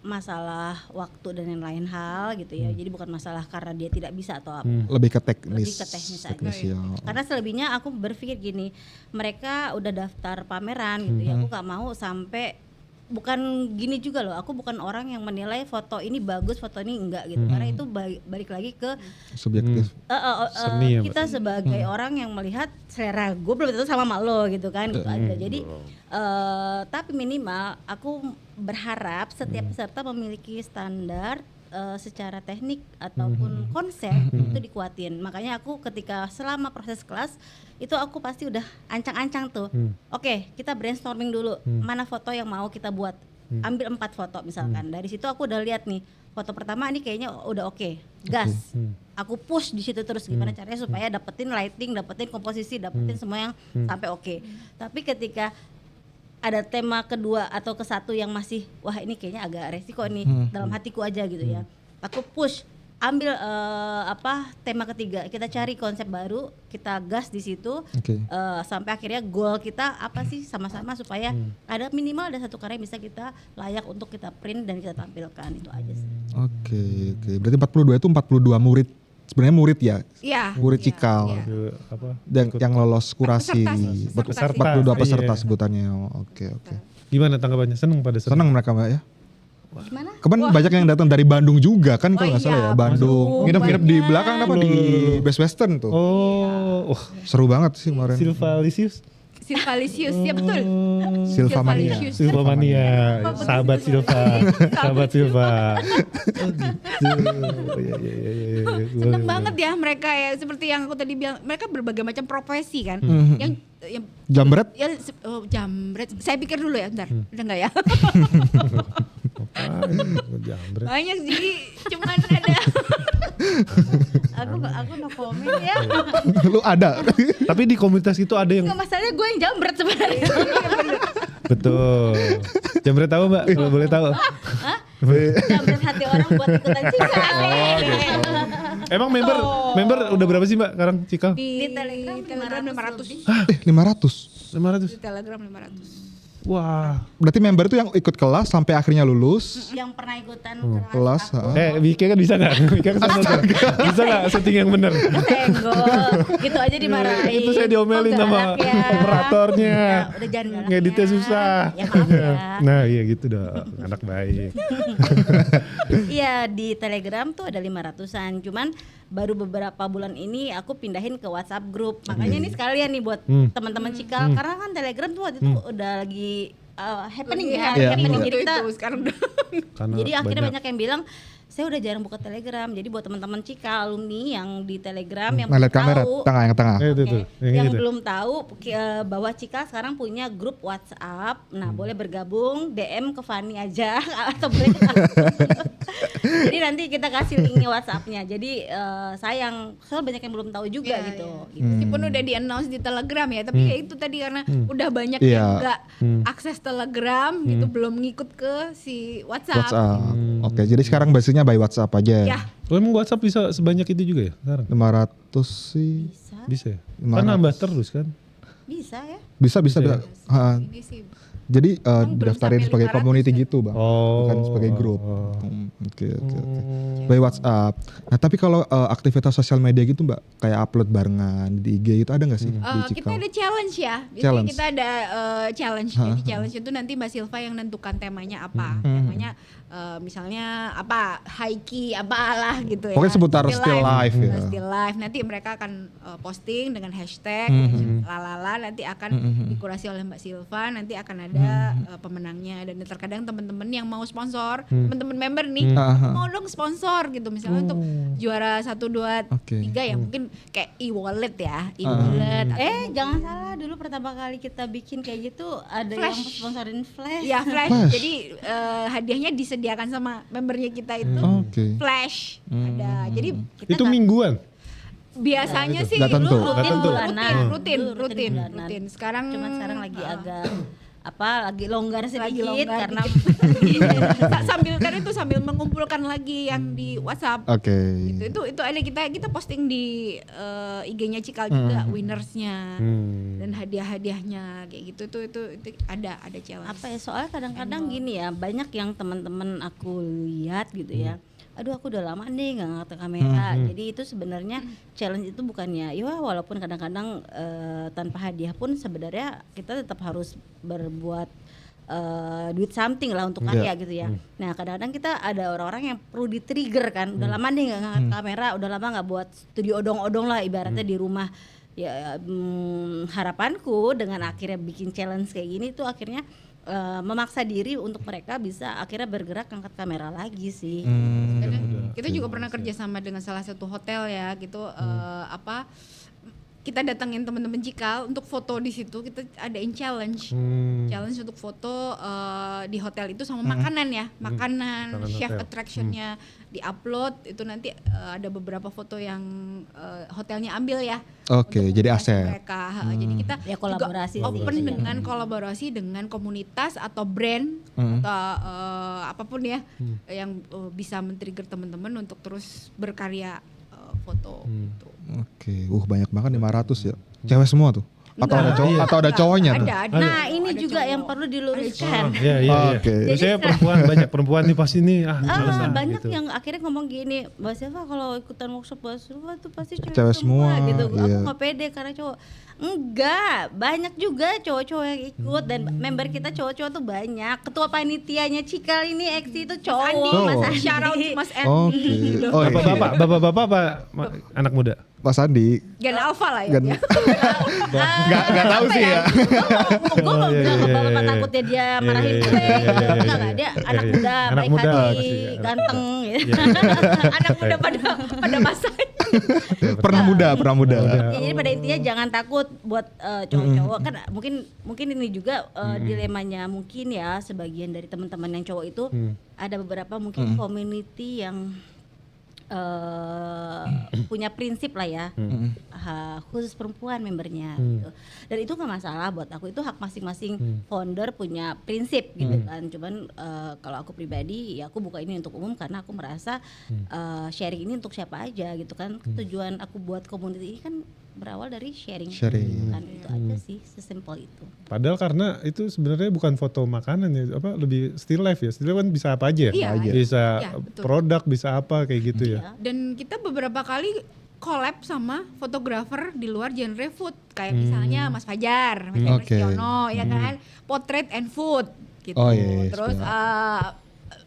masalah waktu dan yang lain hal gitu ya. Jadi bukan masalah karena dia tidak bisa atau apa. Lebih ke teknis. Lebih ke teknis aja. Ya. Karena selebihnya aku berpikir gini, mereka udah daftar pameran gitu ya. Aku gak mau sampai, bukan gini juga loh, aku bukan orang yang menilai foto ini bagus, foto ini enggak gitu. Karena itu balik lagi ke Subjektif. Seni ya, Mbak. kita sebagai orang yang melihat selera gue belum tentu sama lo gitu kan, gitu aja. Jadi tapi minimal aku berharap setiap peserta memiliki standar secara teknik ataupun konsep itu dikuatin. Makanya aku ketika selama proses kelas itu aku pasti udah ancang-ancang tuh. Oke, kita brainstorming dulu mana foto yang mau kita buat. Ambil 4 foto misalkan. Dari situ aku udah lihat nih, foto pertama ini kayaknya udah oke. Gas. Aku push di situ terus gimana caranya supaya dapetin lighting, dapetin komposisi, dapetin semua yang sampai oke. Tapi ketika ada tema kedua atau ke satu yang masih wah ini kayaknya agak resiko nih dalam hatiku aja gitu ya. Aku push, ambil tema ketiga, kita cari konsep baru, kita gas di situ sampai akhirnya goal kita apa sih sama-sama supaya ada minimal ada satu karya yang bisa kita layak untuk kita print dan kita tampilkan, itu aja sih. Oke. Berarti 42 itu 42 murid. Sebenarnya murid ya? Iya. Murid Cikal. Dan yang lolos kurasi. Peserta. 42 peserta sebutannya. Oke. Gimana tanggapannya? Seneng pada Senang mereka Mbak ya? Gimana? Kemarin banyak yang datang dari Bandung juga kan kalau nggak salah ya, Bandung. Nginep-nginep di banyak. belakang apa di Best Western tuh. Oh, Seru banget sih kemarin. Silvalisius. Silvalisius, ya betul. Silvamania. Silvalisius. Silvamania, sahabat Silva, sahabat Silva. Oh gitu. Iya. Seneng banget ya mereka ya, seperti yang aku tadi bilang, mereka berbagai macam profesi kan. Yang Jambret? Ya, jambret. Saya pikir dulu ya, bentar. Udah enggak ya? Jambret. Banyak sih, cuman ada. Aku no comment ya. Lu ada? Tapi di komunitas itu ada yang Nggak, masalahnya gue yang jambret sebenarnya. betul. Jambret tahu Mbak? Kalau boleh tahu. Jambret hati orang buat ikutan Cikal. Emang member udah berapa sih Mbak sekarang Cikal? Di Telegram Telegram 500 500. 500. 500. Di Telegram 500. Wah. Berarti member itu yang ikut kelas sampai akhirnya lulus. yang pernah ikutan Kelas. aku. Wika kan bisa nggak? Wika kan sama bisa nggak setting yang benar? Senggol, gitu aja dimarahin. Itu saya diomelin Oh, sama galak ya. operatornya. Udah jangan galak Ngeditnya ya. susah. Ya maaf ya. Nah iya gitu dong, anak baik. Iya, di Telegram tuh ada 500-an. Cuman baru beberapa bulan ini aku pindahin ke WhatsApp group. Makanya ini sekalian nih buat teman-teman Cikal, karena kan Telegram tuh waktu itu udah lagi happening ya. Iya. Happening. Jadi Itu kita sekarang udah. Karena jadi akhirnya banyak yang bilang saya udah jarang buka Telegram. Jadi buat teman-teman Cikal alumni yang di Telegram yang Nah, belum lihat kamera tahu, tengah yang tengah. itu tuh, yang itu. belum tahu bahwa Cikal sekarang punya grup WhatsApp. Nah, boleh bergabung, DM ke Fani aja atau boleh ke aku. Jadi nanti kita kasih linknya WhatsAppnya. Jadi sayang, soalnya banyak yang belum tahu juga Iya, gitu. Meskipun udah di-announce di Telegram ya, tapi ya itu tadi karena udah banyak Iya. yang enggak akses Telegram gitu, belum ngikut ke si WhatsApp. Oke, jadi sekarang basisnya by WhatsApp aja. Ya, Oh, emang WhatsApp bisa sebanyak itu juga ya sekarang? 500 sih. Bisa ya? 500. Kan nambah terus kan? Bisa ya? Bisa. ini sih. Jadi belum didaftarin sampai sebagai 500 community ya? gitu Bang. Oh. Bukan sebagai grup. Oke. By WhatsApp. Nah, tapi kalau aktivitas sosial media gitu Mbak, kayak upload barengan di IG itu ada nggak sih di Kita Cikal? ada challenge ya. Biasanya Challenge. kita ada challenge. Jadi challenge itu nanti Mbak Silva yang nentukan temanya apa. Temanya misalnya apa, high-key apalah gitu ya. Pokoknya seputar still life ya. Still life. Nanti mereka akan posting dengan hashtag lalala, nanti akan dikurasi oleh Mbak Silva, nanti akan ada pemenangnya, dan terkadang teman-teman yang mau sponsor, teman-teman member nih, mau dong sponsor gitu misalnya untuk juara 1 2 3 ya, mungkin kayak e-wallet ya, e-wallet. Jangan salah, dulu pertama kali kita bikin kayak gitu ada Flash. yang sponsorin Flash. Ya flash. Flash. Jadi hadiahnya disediakan sama membernya kita itu Oke. flash. Ada. Jadi kita Itu nggak- mingguan? biasanya sih Nggak tentu. dulu Nggak tentu. rutin. Dulu rutin bulanan. Sekarang Cuman sekarang lagi agak lagi longgar sedikit longgar karena sambil mengumpulkan lagi yang di WhatsApp. Oke. Itu ada kita posting di IG-nya Cikal juga winnersnya dan hadiah-hadiahnya kayak gitu itu ada challenge. apa ya, soalnya kadang-kadang gini ya, banyak yang teman-teman aku lihat gitu ya. Aduh aku udah lama nih nggak ngangkat kamera. Jadi itu sebenarnya challenge itu bukannya, ya walaupun kadang-kadang tanpa hadiah pun sebenarnya kita tetap harus berbuat duit something lah untuk karya gitu ya. Nah kadang-kadang kita ada orang-orang yang perlu di-trigger kan. Udah lama nih nggak ngangkat kamera, udah lama nggak buat studio odong-odong lah ibaratnya di rumah. Ya harapanku dengan akhirnya bikin challenge kayak gini tuh akhirnya memaksa diri untuk mereka bisa akhirnya bergerak angkat kamera lagi sih. Kita juga pernah kerja sama dengan salah satu hotel ya gitu, kita datangin teman-teman Cikal untuk foto di situ, kita adain challenge untuk foto di hotel itu sama makanan ya, makanan chef hotel. attractionnya diupload itu nanti ada beberapa foto yang hotelnya ambil ya. Oke, untuk jadi membantu aset. mereka. Jadi kita Ya, kolaborasi juga open sih. dengan kolaborasi dengan komunitas atau brand atau apapun ya yang bisa men-trigger teman-teman untuk terus berkarya foto gitu. Oke, banyak banget 500 ya. Cewek semua tuh. Atau ada cowok atau ada cowoknya tuh. Ada. Nah ini Ada juga cowok. yang perlu diluruskan. Iya. Oke. Saya banyak perempuan nih pasti nih males lah, Banyak gitu. yang akhirnya ngomong gini, Mbak Seva kalau ikutan workshop Mbak Seva tuh pasti Cewek cewek semua, semua gitu. Aku iya. nggak pede karena cowok. Enggak, banyak juga cowok-cowok yang ikut dan member kita cowok-cowok tuh banyak. Ketua panitianya Cikal ini Eksi itu cowok, Mas Andi. Shout out Mas Andi. Oke. Oh, iya. Bapak-bapak apa anak muda? Mas Andi. Gen Alpha lah ya. Gan- Nggak tahu sih ya. Gue mau bilang ke bapak takutnya dia marahin gue. Enggak, dia anak muda, Anak baik muda, hati, pasti. ganteng. Anak muda pada masanya. Pernah muda. Ya, jadi pada intinya jangan takut buat cowok-cowok kan mungkin ini juga dilemanya mungkin ya sebagian dari teman-teman yang cowok itu ada beberapa mungkin community yang punya prinsip lah ya khusus perempuan membernya gitu. Dan itu nggak masalah buat aku, itu hak masing-masing founder punya prinsip gitu kan. Cuman kalau aku pribadi ya aku buka ini untuk umum karena aku merasa sharing ini untuk siapa aja gitu kan. Tujuan aku buat community ini kan berawal dari sharing. Gitu kan. Itu aja sih, sesimpel itu. Padahal karena itu sebenarnya bukan foto makanan ya, lebih still life ya. Still life kan bisa apa aja. Iya, Bisa iya, betul. produk, bisa apa kayak gitu ya. Dan kita beberapa kali collab sama fotografer di luar genre food kayak misalnya Mas Fajar, Mas Fajar Oke. Prestiono ya kan, portrait and food gitu. Oh, iya, Terus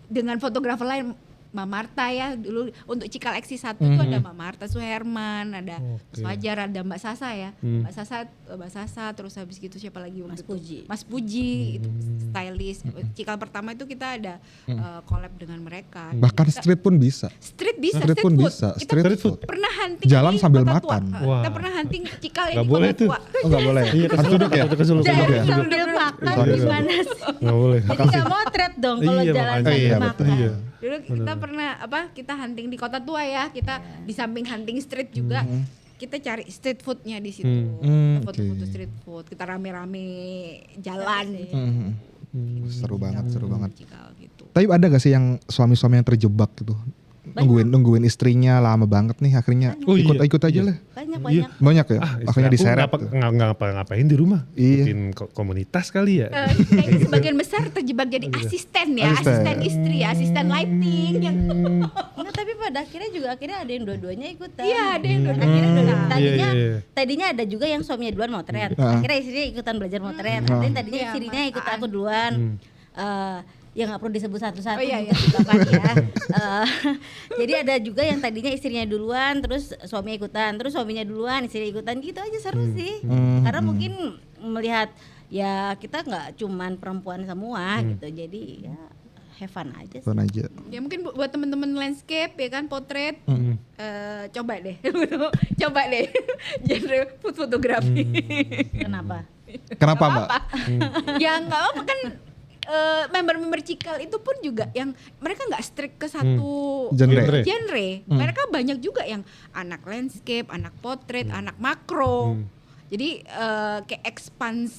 dengan fotografer lain Mbak Marta ya dulu untuk Cikal Eksi 1 itu ada Mbak Marta Suherman, ada Mas Fajar, ada Mbak Sasa ya. Mbak Sasa terus habis gitu siapa lagi waktu Mas itu? Puji. Mas Puji itu stylist. Cikal pertama itu kita ada collab dengan mereka. Bahkan street pun bisa. Street bisa, Street pun food. bisa. Kita Street food. pernah hunting Jalan di sambil Kota makan. Tua. Wah. Kita pernah hunting Cikal yang Gak di boleh Kota tuh. Tua. Oh nggak boleh. Iya, Harus duduk ya. keseluk. Jadi Duduk. sambil makan gimana sih? Nggak boleh. Jadi nggak motret dong kalau Iya, jalan makanya. sambil Iya, makan. betul. Iya. Dulu kita pernah kita hunting di Kota Tua ya. Kita di samping hunting street juga kita cari street foodnya di situ. Foto-foto oke. street food. Kita rame-rame jalan. Seru banget. Cikal gitu. Tapi ada gak sih yang suami-suami yang terjebak gitu? Nungguin istrinya lama banget nih akhirnya Oh, iya. ikut aja lah. Banyak. Banyak ya? Istri Akhirnya aku diseret. nggak ngapa-ngapain di rumah. Iya. Bikin komunitas kali ya. Kayaknya sebagian besar terjebak jadi asisten ya, asisten istri, asisten lighting yang Nah, tapi pada akhirnya ada yang dua-duanya ikutan. Iya, ada yang dua-duanya. Akhirnya Iya. tadinya ada juga yang suaminya duluan motret. Akhirnya istrinya ikutan belajar motret. Tadinya Iya, istrinya ikut aku duluan. Ya nggak perlu disebut satu-satu. Oh, iya. gitu kan ya. Jadi ada juga yang tadinya istrinya duluan, terus suaminya ikutan, terus suaminya duluan, istrinya ikutan, gitu aja seru sih. Karena mungkin melihat ya kita nggak cuman perempuan semua gitu, jadi ya have fun aja sih. Fun aja. ya mungkin buat teman-teman landscape ya kan potret coba deh genre food fotografi. Kenapa? Kenapa Mbak? Ya nggak apa kan member-member Cikal itu pun juga yang mereka nggak strict ke satu Genre. Mereka banyak juga yang anak landscape, anak potret, anak makro. Jadi kayak expand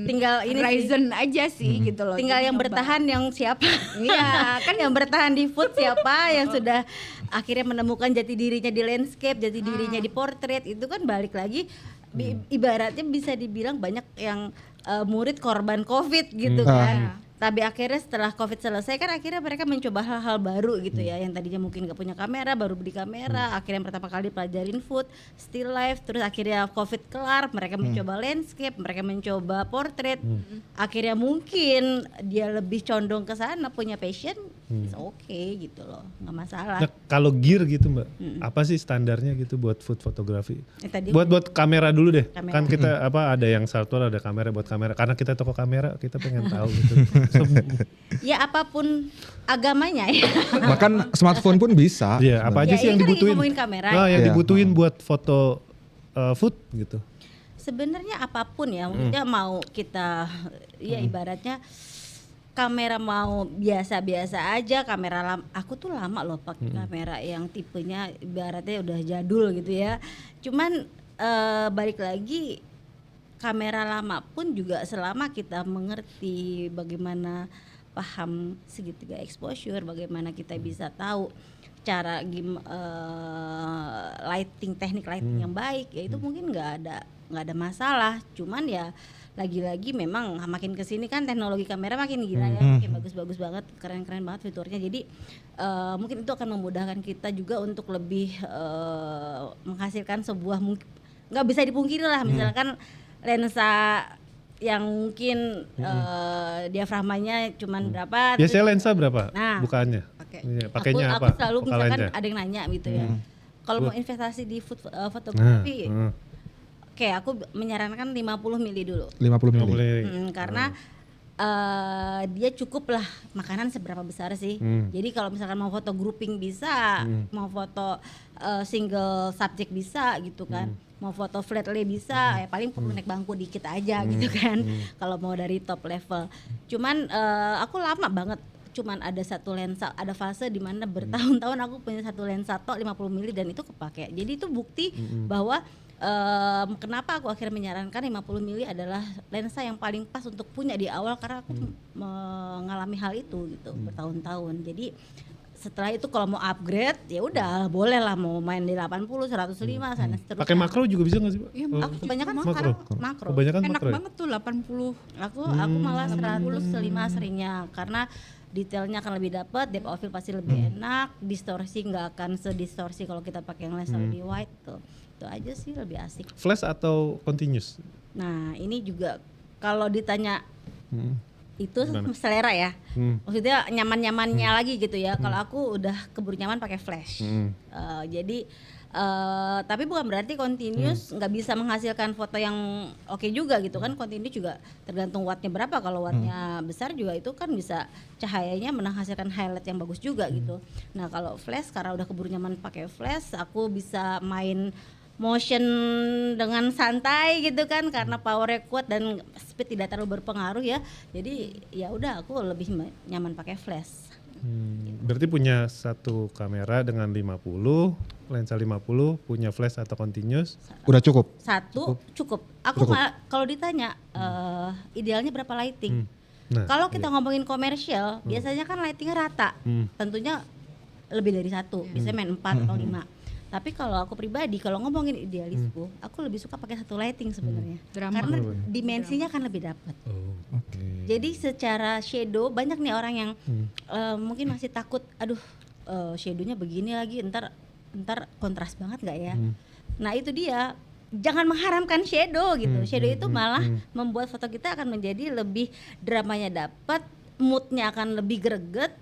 Tinggal ini horizon aja sih gitu loh. Tinggal Jadi yang nyoba. bertahan yang siapa? Iya, Kan yang bertahan di food siapa yang sudah akhirnya menemukan jati dirinya di landscape, jati dirinya di portrait, itu kan balik lagi ibaratnya bisa dibilang banyak yang murid korban Covid gitu kan. Tapi akhirnya setelah Covid selesai kan akhirnya mereka mencoba hal-hal baru gitu ya, yang tadinya mungkin gak punya kamera, baru beli kamera, akhirnya pertama kali pelajarin food, still life, terus akhirnya Covid kelar, mereka mencoba landscape, mereka mencoba portrait, akhirnya mungkin dia lebih condong ke sana, punya passion, it's okay gitu loh, nggak masalah. Nah, kalau gear gitu Mbak, apa sih standarnya gitu buat food fotografi? Tadi Buat kamera dulu deh. Kamera. Kan kita ada yang saltuar, ada kamera buat kamera. Karena kita toko kamera, kita pengen tahu gitu. ya apapun agamanya ya. Bahkan smartphone pun bisa. Iya, apa aja Ya, sih yang ini kan lagi dibutuhin? ngomongin kamera. Nah, yang Iya. dibutuhin buat foto food gitu. Sebenarnya apapun ya, maksudnya mau kita ya ibaratnya kamera mau biasa-biasa aja, kamera aku tuh lama loh pakai kamera yang tipenya ibaratnya udah jadul gitu ya. Cuman balik lagi kamera lama pun juga selama kita mengerti bagaimana paham segitiga exposure, bagaimana kita bisa tahu cara teknik lighting yang baik, ya itu mungkin nggak ada masalah. Cuman ya lagi-lagi memang makin kesini kan teknologi kamera makin gila ya, makin bagus-bagus banget, keren-keren banget fiturnya. Jadi mungkin itu akan memudahkan kita juga untuk lebih menghasilkan sebuah, nggak bisa dipungkiri lah, misalkan lensa yang mungkin diafragmanya cuman berapa. Biasanya lensa berapa Nah, bukaannya? Pakai. Iya, pakainya aku apa? selalu Focal misalkan lens-nya? ada yang nanya gitu ya. Kalau mau investasi di fotografi, kayak aku menyarankan 50 mili dulu. 50 Nggak mili. boleh. Karena dia cukup lah makanan seberapa besar sih. Jadi kalau misalkan mau foto grouping bisa, mau foto single subject bisa gitu kan. Mau foto flat lay bisa, ya paling perlu naik bangku dikit aja gitu kan. Kalau mau dari top level. Cuman aku lama banget cuman ada satu lensa, ada fase di mana bertahun-tahun aku punya satu lensa tok 50 mili dan itu kepake. Jadi itu bukti bahwa kenapa aku akhirnya menyarankan 50 mili adalah lensa yang paling pas untuk punya di awal, karena aku mengalami hal itu gitu bertahun-tahun. Jadi setelah itu kalau mau upgrade ya udah boleh lah, mau main di 80, 105 sana seterusnya. Pakai makro juga bisa nggak sih Pak? Iya, Aku kebanyakan Makro. sekarang makro. Kebanyakan Enak makro ya? banget tuh 80. Aku malah 105 seringnya, karena detailnya akan lebih dapat, depth of field pasti lebih enak, distorsi nggak akan sedistorsi kalau kita pakai yang lensa lebih wide tuh. Itu aja sih lebih asik. Flash atau continuous? Nah ini juga kalau ditanya itu Gimana? selera ya, maksudnya nyaman-nyamannya lagi gitu ya. Kalau aku udah keburu nyaman pakai flash. Jadi tapi bukan berarti continuous nggak bisa menghasilkan foto yang oke juga gitu kan. Continuous juga tergantung wattnya berapa. Kalau wattnya besar juga itu kan bisa cahayanya menghasilkan highlight yang bagus juga gitu. Nah kalau flash karena udah keburu nyaman pakai flash, aku bisa main motion dengan santai gitu kan, karena powernya kuat dan speed tidak terlalu berpengaruh ya. Jadi ya udah aku lebih nyaman pakai flash. Berarti punya satu kamera dengan 50, lensa 50, punya flash atau continuous? Udah cukup. Satu cukup. Aku kalau ditanya idealnya berapa lighting? Nah, Kalau kita ngomongin komersial, biasanya kan lightingnya rata. Tentunya lebih dari satu, biasanya main 4 atau 5. Tapi kalau aku pribadi, kalau ngomongin idealisku, aku lebih suka pakai satu lighting sebenarnya. Karena dimensinya kan lebih dapat. Oke. Jadi secara shadow banyak nih orang yang mungkin masih takut, aduh shadownya begini lagi, ntar kontras banget nggak ya? Nah itu dia, jangan mengharamkan shadow gitu. Shadow itu malah membuat foto kita akan menjadi lebih dramanya dapat, moodnya akan lebih greget,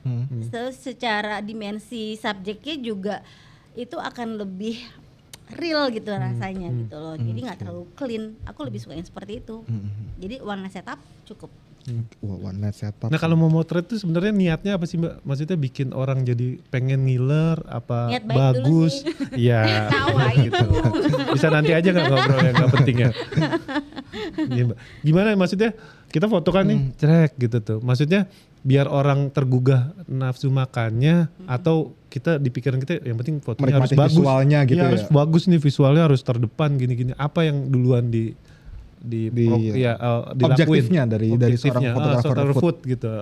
secara dimensi subjeknya juga itu akan lebih real gitu rasanya gitu loh. Jadi nggak terlalu clean. Aku lebih suka yang seperti itu. Jadi warna setup cukup. Wah, one night setup. Nah kalau mau motret tuh sebenarnya niatnya apa sih Mbak? Maksudnya bikin orang jadi pengen ngiler apa Niat baik dulu bagus? sih. Iya. Tawa gitu. Bisa nanti aja nggak ngobrol yang nggak penting ya. Iya, Mbak. Gimana maksudnya kita foto kan nih, cerek gitu tuh. Maksudnya biar orang tergugah nafsu makannya atau kita di pikiran kita yang penting fotonya harus Menikmati bagus. visualnya gitu Iya, harus ya. bagus nih visualnya harus terdepan gini-gini. Apa yang duluan dilakuin? objektifnya dari seorang fotografer seorang food. food gitu.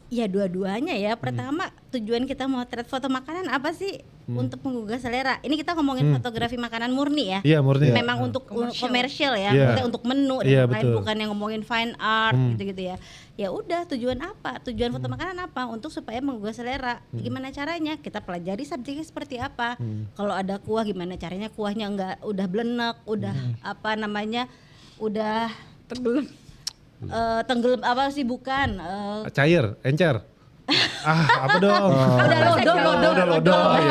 Ya dua-duanya ya. Pertama tujuan kita motret foto makanan apa sih? Untuk menggugah selera. Ini kita ngomongin fotografi makanan murni ya. Iya, murni. Memang untuk komersial ya, Iya. maksudnya untuk menu dan Iya, lain, betul. bukan yang ngomongin fine art gitu-gitu ya. Ya udah, tujuan apa? Tujuan foto makanan apa? Untuk supaya menggugah selera. Gimana caranya? Kita pelajari subjeknya seperti apa. Kalau ada kuah, gimana caranya kuahnya enggak udah blenek, udah apa namanya? Udah tenggelam apa sih bukan? Cair, encer. Apa dong? Udah lodo gitu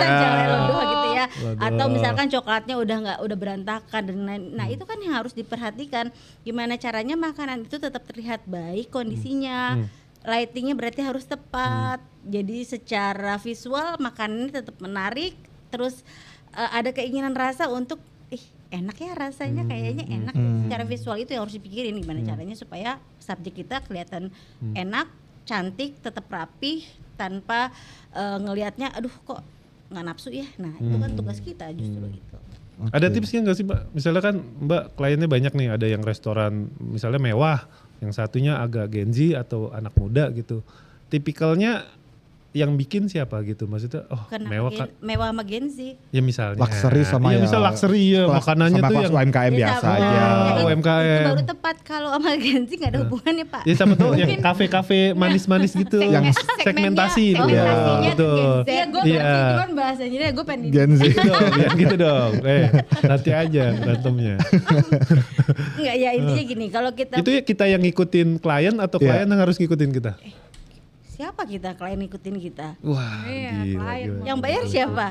ya. Lodo. Atau misalkan coklatnya udah berantakan dan lain. Nah, itu kan yang harus diperhatikan. Gimana caranya makanan itu tetap terlihat baik kondisinya. Lightingnya berarti harus tepat. Jadi secara visual makanan ini tetap menarik. Terus ada keinginan rasa untuk enak ya rasanya, kayaknya enak. Secara visual itu yang harus dipikirin gimana caranya supaya subjek kita kelihatan enak, cantik, tetap rapih tanpa ngelihatnya aduh kok nggak nafsu ya. Nah, itu kan tugas kita justru itu. Ada tipsnya nggak sih Mbak? Misalnya kan Mbak kliennya banyak nih, ada yang restoran misalnya mewah, yang satunya agak Gen Z atau anak muda gitu. Tipikalnya yang bikin siapa gitu? Maksudnya mewah kan? Mewah sama Gen Z. Ya misalnya. Luxury sama ya. Misal luxury ya, kelas- makanannya sama tuh kelas yang UMKM biasa sama. aja. Oh, Itu UMKM. baru tepat, kalau sama Gen Z nggak ada hubungannya Pak. Ya sama tuh yang kafe-kafe manis-manis gitu. Yang segmentasi. segmentasinya betul. Iya, gue Iya. ngerti, cuman bahasanya gue pengen Gen Z. Yang gitu dong. Nanti aja berantemnya. Enggak ya, intinya gini, kalau kita Itu ya kita yang ngikutin klien atau Iya. klien yang harus ngikutin kita? siapa kita, klien ikutin kita. Wah, Iya, gila, klien gila. Yang bayar siapa?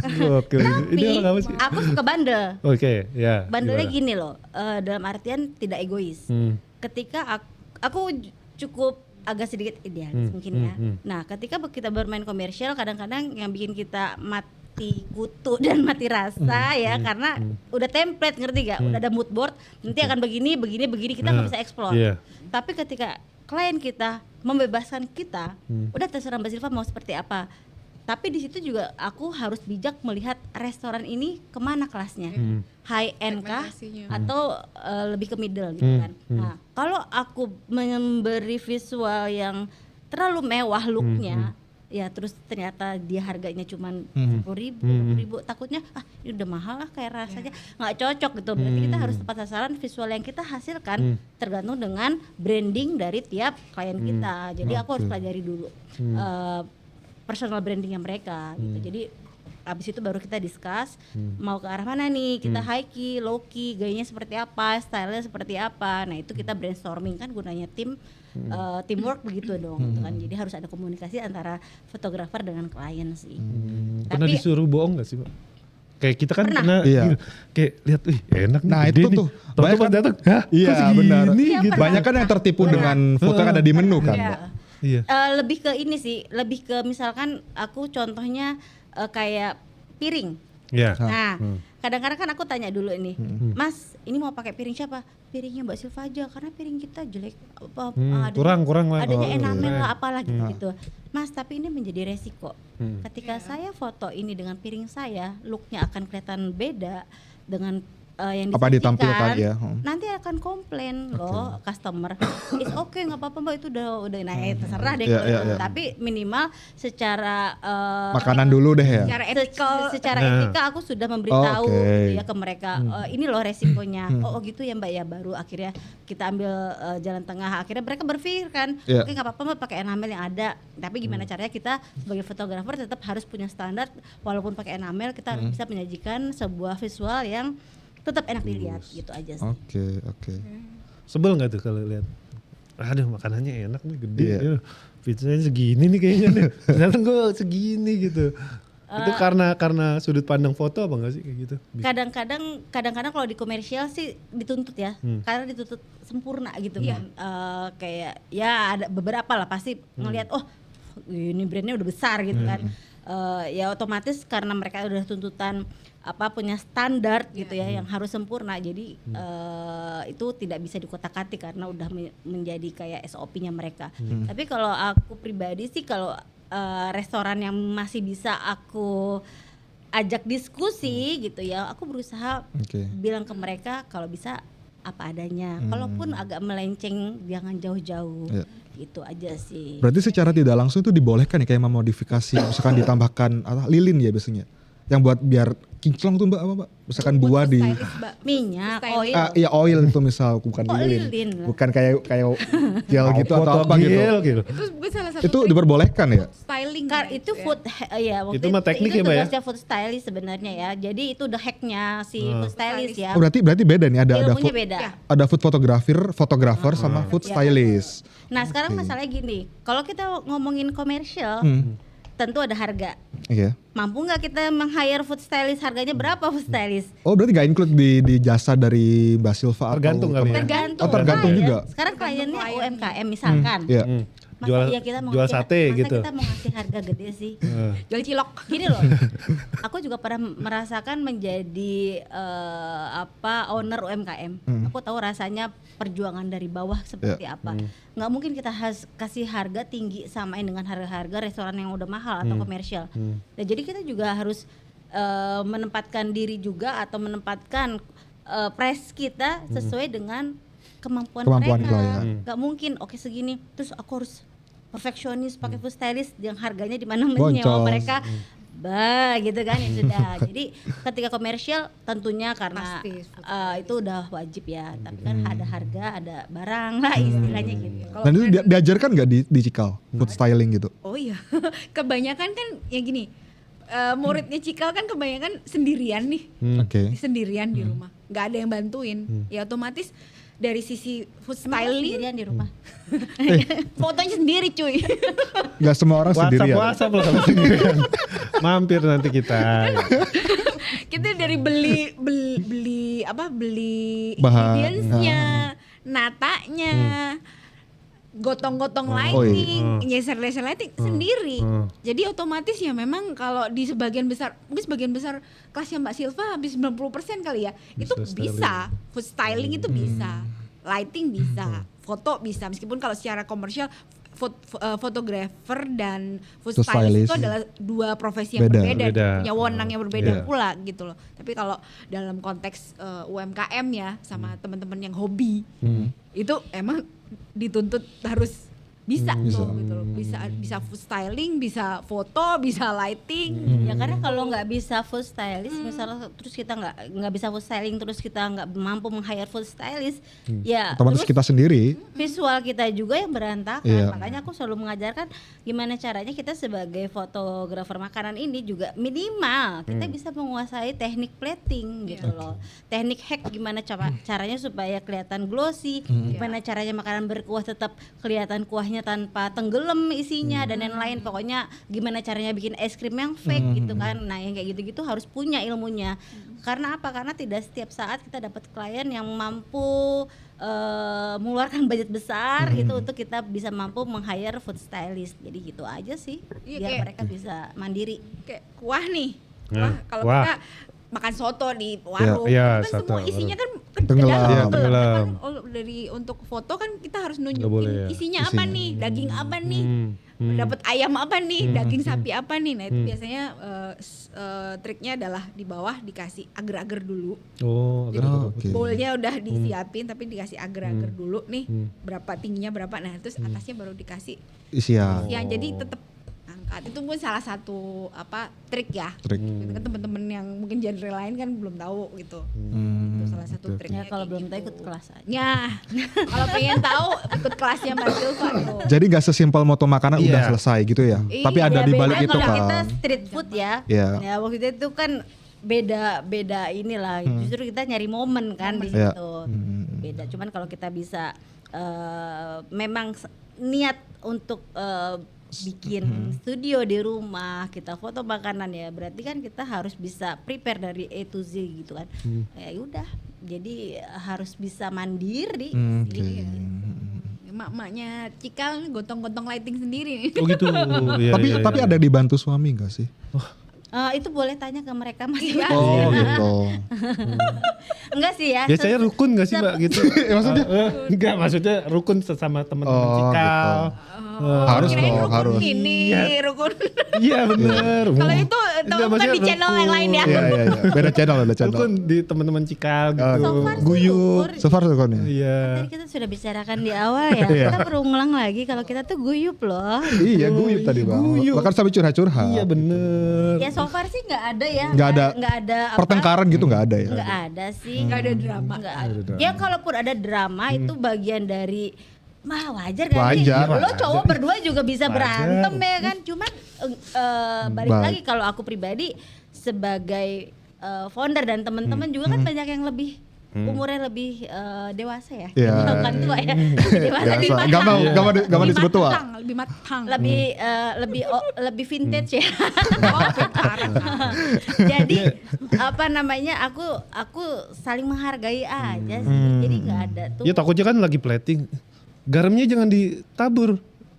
Gokil. Ini Tapi orang apa sih? aku suka bandel. Oke, ya. Bandelnya gimana? gini loh, dalam artian tidak egois. Ketika aku cukup agak sedikit idealis mungkin ya. Nah, ketika kita bermain komersial, kadang-kadang yang bikin kita mati kutu dan mati rasa ya, karena udah template, ngerti gak? Udah ada mood board, nanti akan begini, kita nggak bisa explore. Iya. Tapi ketika klien kita membebaskan kita, udah terserah Mbak Silva mau seperti apa. Tapi di situ juga aku harus bijak melihat restoran ini kemana kelasnya, high end kah Segmentasinya. atau lebih ke middle gitu kan. Nah, kalau aku memberi visual yang terlalu mewah looknya, ya terus ternyata dia harganya cuman 10.000, takutnya ini udah mahal lah kayak rasanya nggak cocok gitu. Berarti kita harus tepat sasaran, visual yang kita hasilkan tergantung dengan branding dari tiap klien kita. Jadi aku harus pelajari dulu personal brandingnya mereka gitu. Jadi abis itu baru kita discuss mau ke arah mana nih, kita high key, low key, gayanya seperti apa, stylenya seperti apa. Nah itu kita brainstorming kan, gunanya teamwork begitu dong gitu kan. Jadi harus ada komunikasi antara fotografer dengan klien sih. Pernah Tapi disuruh bohong gak sih Pak? Kayak kita kan Pernah. pernah Iya. gitu, kayak lihat enak nih, Nah, gede itu nih. tuh, Tahu-tahu banyak pas kan- datang, hah? Iya, kok segini benar. gitu. Banyak kan yang tertipu dengan foto yang ada di menu kan. Iya. Mbak? Iya. lebih ke ini sih, lebih ke misalkan aku contohnya kayak piring. Iya. Nah, kadang-kadang kan aku tanya dulu ini, Mas, ini mau pakai piring siapa? Piringnya Mbak Silva aja, karena piring kita jelek, Kurang lah. adanya Oh, enamel iya. lah apalah gitu. Mas, tapi ini menjadi resiko. Ketika saya foto ini dengan piring saya, looknya akan kelihatan beda dengan yang Apa disajikan, ditampilkan, ya. nanti akan komplain loh customer. It's okay, nggak apa-apa Mbak, itu udah terserah deh. Iya, kalau iya, itu. iya. Tapi minimal secara Makanan dulu deh ya. Secara ethical. secara etika aku sudah memberitahu Oh, oke. gitu ya ke mereka, ini loh resikonya. Oh gitu ya Mbak ya, baru akhirnya kita ambil jalan tengah. Akhirnya mereka berpikir kan, Iya. oke nggak apa-apa Mbak pakai enamel yang ada. Tapi gimana caranya kita sebagai fotografer tetap harus punya standar, walaupun pakai enamel kita harus bisa menyajikan sebuah visual yang tetap enak dilihat gitu aja sih. Oke. Sebel gak tuh kalau lihat? Aduh makanannya enak nih, gede. Iya. Ya. Pizzanya segini nih kayaknya nih. Ternyata gue segini gitu. Itu karena sudut pandang foto apa gak sih kayak gitu? Kadang-kadang kalau di komersial sih dituntut ya, karena dituntut sempurna gitu kan. Kayak ya ada beberapa lah pasti ngelihat, oh ini brandnya udah besar gitu kan. Ya otomatis karena mereka udah tuntutan punya standar gitu ya yang harus sempurna. Jadi itu tidak bisa dikotak-katik karena udah menjadi kayak SOP-nya mereka. Tapi kalau aku pribadi sih kalau restoran yang masih bisa aku ajak diskusi gitu ya, aku berusaha bilang ke mereka kalau bisa apa adanya. Kalaupun agak melenceng jangan jauh-jauh. Gitu aja sih. Berarti secara tidak langsung itu dibolehkan ya kayak memodifikasi, misalkan ditambahkan lilin ya biasanya. Yang buat biar kinclong tuh Mbak apa Mbak? Misalkan buah di minyak, oil. Iya oil itu misal bukan lilin. Bukan kayak gel gitu atau apa gitu. Itu gue salah satu Itu diperbolehkan ya? styling Itu food itu mah teknik ya Mbak ya? Itu food stylist sebenarnya ya. Jadi itu udah hacknya si food stylist ya. Oh, berarti beda nih Ilmunya beda. Ada food photographer sama food stylist. Nah sekarang masalahnya gini, kalau kita ngomongin komersial, tentu ada harga. Iya. Mampu nggak kita meng-hire food stylist? Harganya berapa food stylist? Oh berarti gak include di jasa dari Mbak Silva Tergantung atau kali ya? Tergantung klien. juga. Sekarang kliennya UMKM misalkan. Iya. Masa kita mau jual ngasih, sate masa gitu. kita mau ngasih harga gede sih? jual cilok. Gini loh, aku juga pernah merasakan menjadi owner UMKM. Aku tahu rasanya perjuangan dari bawah seperti apa. Nggak mungkin kita kasih harga tinggi samain dengan harga-harga restoran yang udah mahal atau komersial. Nah, jadi kita juga harus menempatkan diri juga atau menempatkan price kita sesuai dengan kemampuan mereka. klien. Nggak mungkin segini terus aku harus perfeksionis pakai food stylist yang harganya di mana menyewa mereka gitu kan ya sudah. Jadi ketika komersial tentunya karena itu udah wajib ya, tapi kan ada harga, ada barang lah istilahnya gitu. Dan itu diajarkan nggak di Cikal food styling gitu? Oh iya, kebanyakan kan ya gini, muridnya Cikal kan kebanyakan sendirian nih, sendirian di rumah, nggak ada yang bantuin, ya otomatis dari sisi food styling sendirian di rumah. fotonya sendiri cuy. Gak semua orang sendirian. WhatsApp loh kalau sendirian. Mampir nanti kita. Kita dari beli bahan, ingredients-nya, natanya, gotong-gotong lighting, geser-geser lighting sendiri. Jadi otomatis ya memang kalau di sebagian besar, mungkin sebagian besar kelasnya Mbak Silva habis 90% kali ya. Itu bisa, food styling itu bisa, lighting bisa, foto bisa. Meskipun kalau secara komersial fotografer dan food stylist itu adalah dua profesi yang berbeda. Punya wewenang yang berbeda pula gitu loh. Tapi kalau dalam konteks UMKM ya sama teman-teman yang hobi, itu emang dituntut harus bisa tuh gitu loh. Bisa food styling, bisa foto, bisa lighting. Ya karena kalau nggak bisa food stylist, misalnya terus kita nggak bisa food styling, terus kita nggak mampu meng-hire food stylist, ya otomatis terus kita sendiri visual kita juga yang berantakan. Makanya aku selalu mengajarkan gimana caranya kita sebagai fotografer makanan ini juga minimal kita bisa menguasai teknik plating gitu loh. Teknik hack gimana caranya supaya kelihatan glossy, gimana caranya makanan berkuah tetap kelihatan kuahnya tanpa tenggelam isinya dan lain-lain. Pokoknya gimana caranya bikin es krim yang fake gitu kan. Nah yang kayak gitu-gitu harus punya ilmunya. Karena apa? Karena tidak setiap saat kita dapat klien yang mampu mengeluarkan budget besar gitu untuk kita bisa mampu meng-hire food stylist. Jadi gitu aja sih biar mereka bisa mandiri. Kayak kuah nih. Kalau kita makan soto di warung, kan semua isinya kan tenggelam. Dari untuk foto kan kita harus nunjukin isinya apa nih, daging apa nih, dapat ayam apa nih, daging sapi apa nih. Nah itu biasanya triknya adalah di bawah dikasih agar-agar dulu. Jadi bowlnya udah disiapin tapi dikasih agar-agar dulu nih, berapa tingginya berapa. Nah terus atasnya baru dikasih isian. Jadi tetap itu pun salah satu trik ya. Gitu kan teman-teman yang mungkin genre lain kan belum tahu gitu. Itu salah satu triknya. Kalau belum tahu ikut kelas aja. Ya, kalau pengen tahu ikut kelasnya Mbak Silva tuh. Jadi gak sesimpel moto makanan udah selesai gitu ya. Tapi ada di balik itu kalau kan. kita street food ya. Ya waktu itu kan beda inilah. Justru kita nyari momen kan di situ. Beda. Cuman kalau kita bisa memang niat untuk bikin studio di rumah, kita foto makanan ya, berarti kan kita harus bisa prepare dari A to Z gitu kan. Ya udah, jadi harus bisa mandiri. Mak-maknya Cikal gotong-gotong lighting sendiri. Oh gitu. Tapi ada dibantu suami enggak sih? Itu boleh tanya ke mereka masing-masing. Oh gitu. Enggak sih ya. Biasanya rukun gak sih Mbak gitu? Maksudnya? Enggak, maksudnya rukun sesama teman-teman Oh, cikal. Harus Kirain dong, rukun harus. ini, rukun. Iya bener. Kalau itu Enggak, bukan maksudnya di channel yang lain ya. Iya. Beda channel. Rukun di teman-teman cikal gitu. So far sih Guyup. syukur. So far rukunnya. Iya. Tadi kita sudah bicarakan di awal ya. Iya. Kita perlu ngulang lagi kalau kita tuh guyup loh. Iya guyup tadi bang. Guyup. Bahkan sampai curhat-curhat. Iya bener. Ya so far sih nggak ada ya. Nggak ada apa, pertengkaran gitu nggak ada ya. nggak ada sih. Nggak ada drama. Nggak ada. Ya kalaupun ada drama itu bagian dari wajar kan sih. Wajar. Lo cowok berdua juga bisa berantem ya kan. Cuman balik Baik. lagi kalau aku pribadi sebagai founder dan teman-teman juga kan banyak yang lebih umurnya lebih dewasa ya. Iya. Bukan tua ya. Dewasa Biasa. lebih Gak mau disebut tua. Lebih matang. lebih vintage ya. Oh, pintar. Jadi apa namanya aku saling menghargai aja sih. Jadi nggak ada tuh. Ya takutnya kan lagi plating. Garamnya jangan ditabur.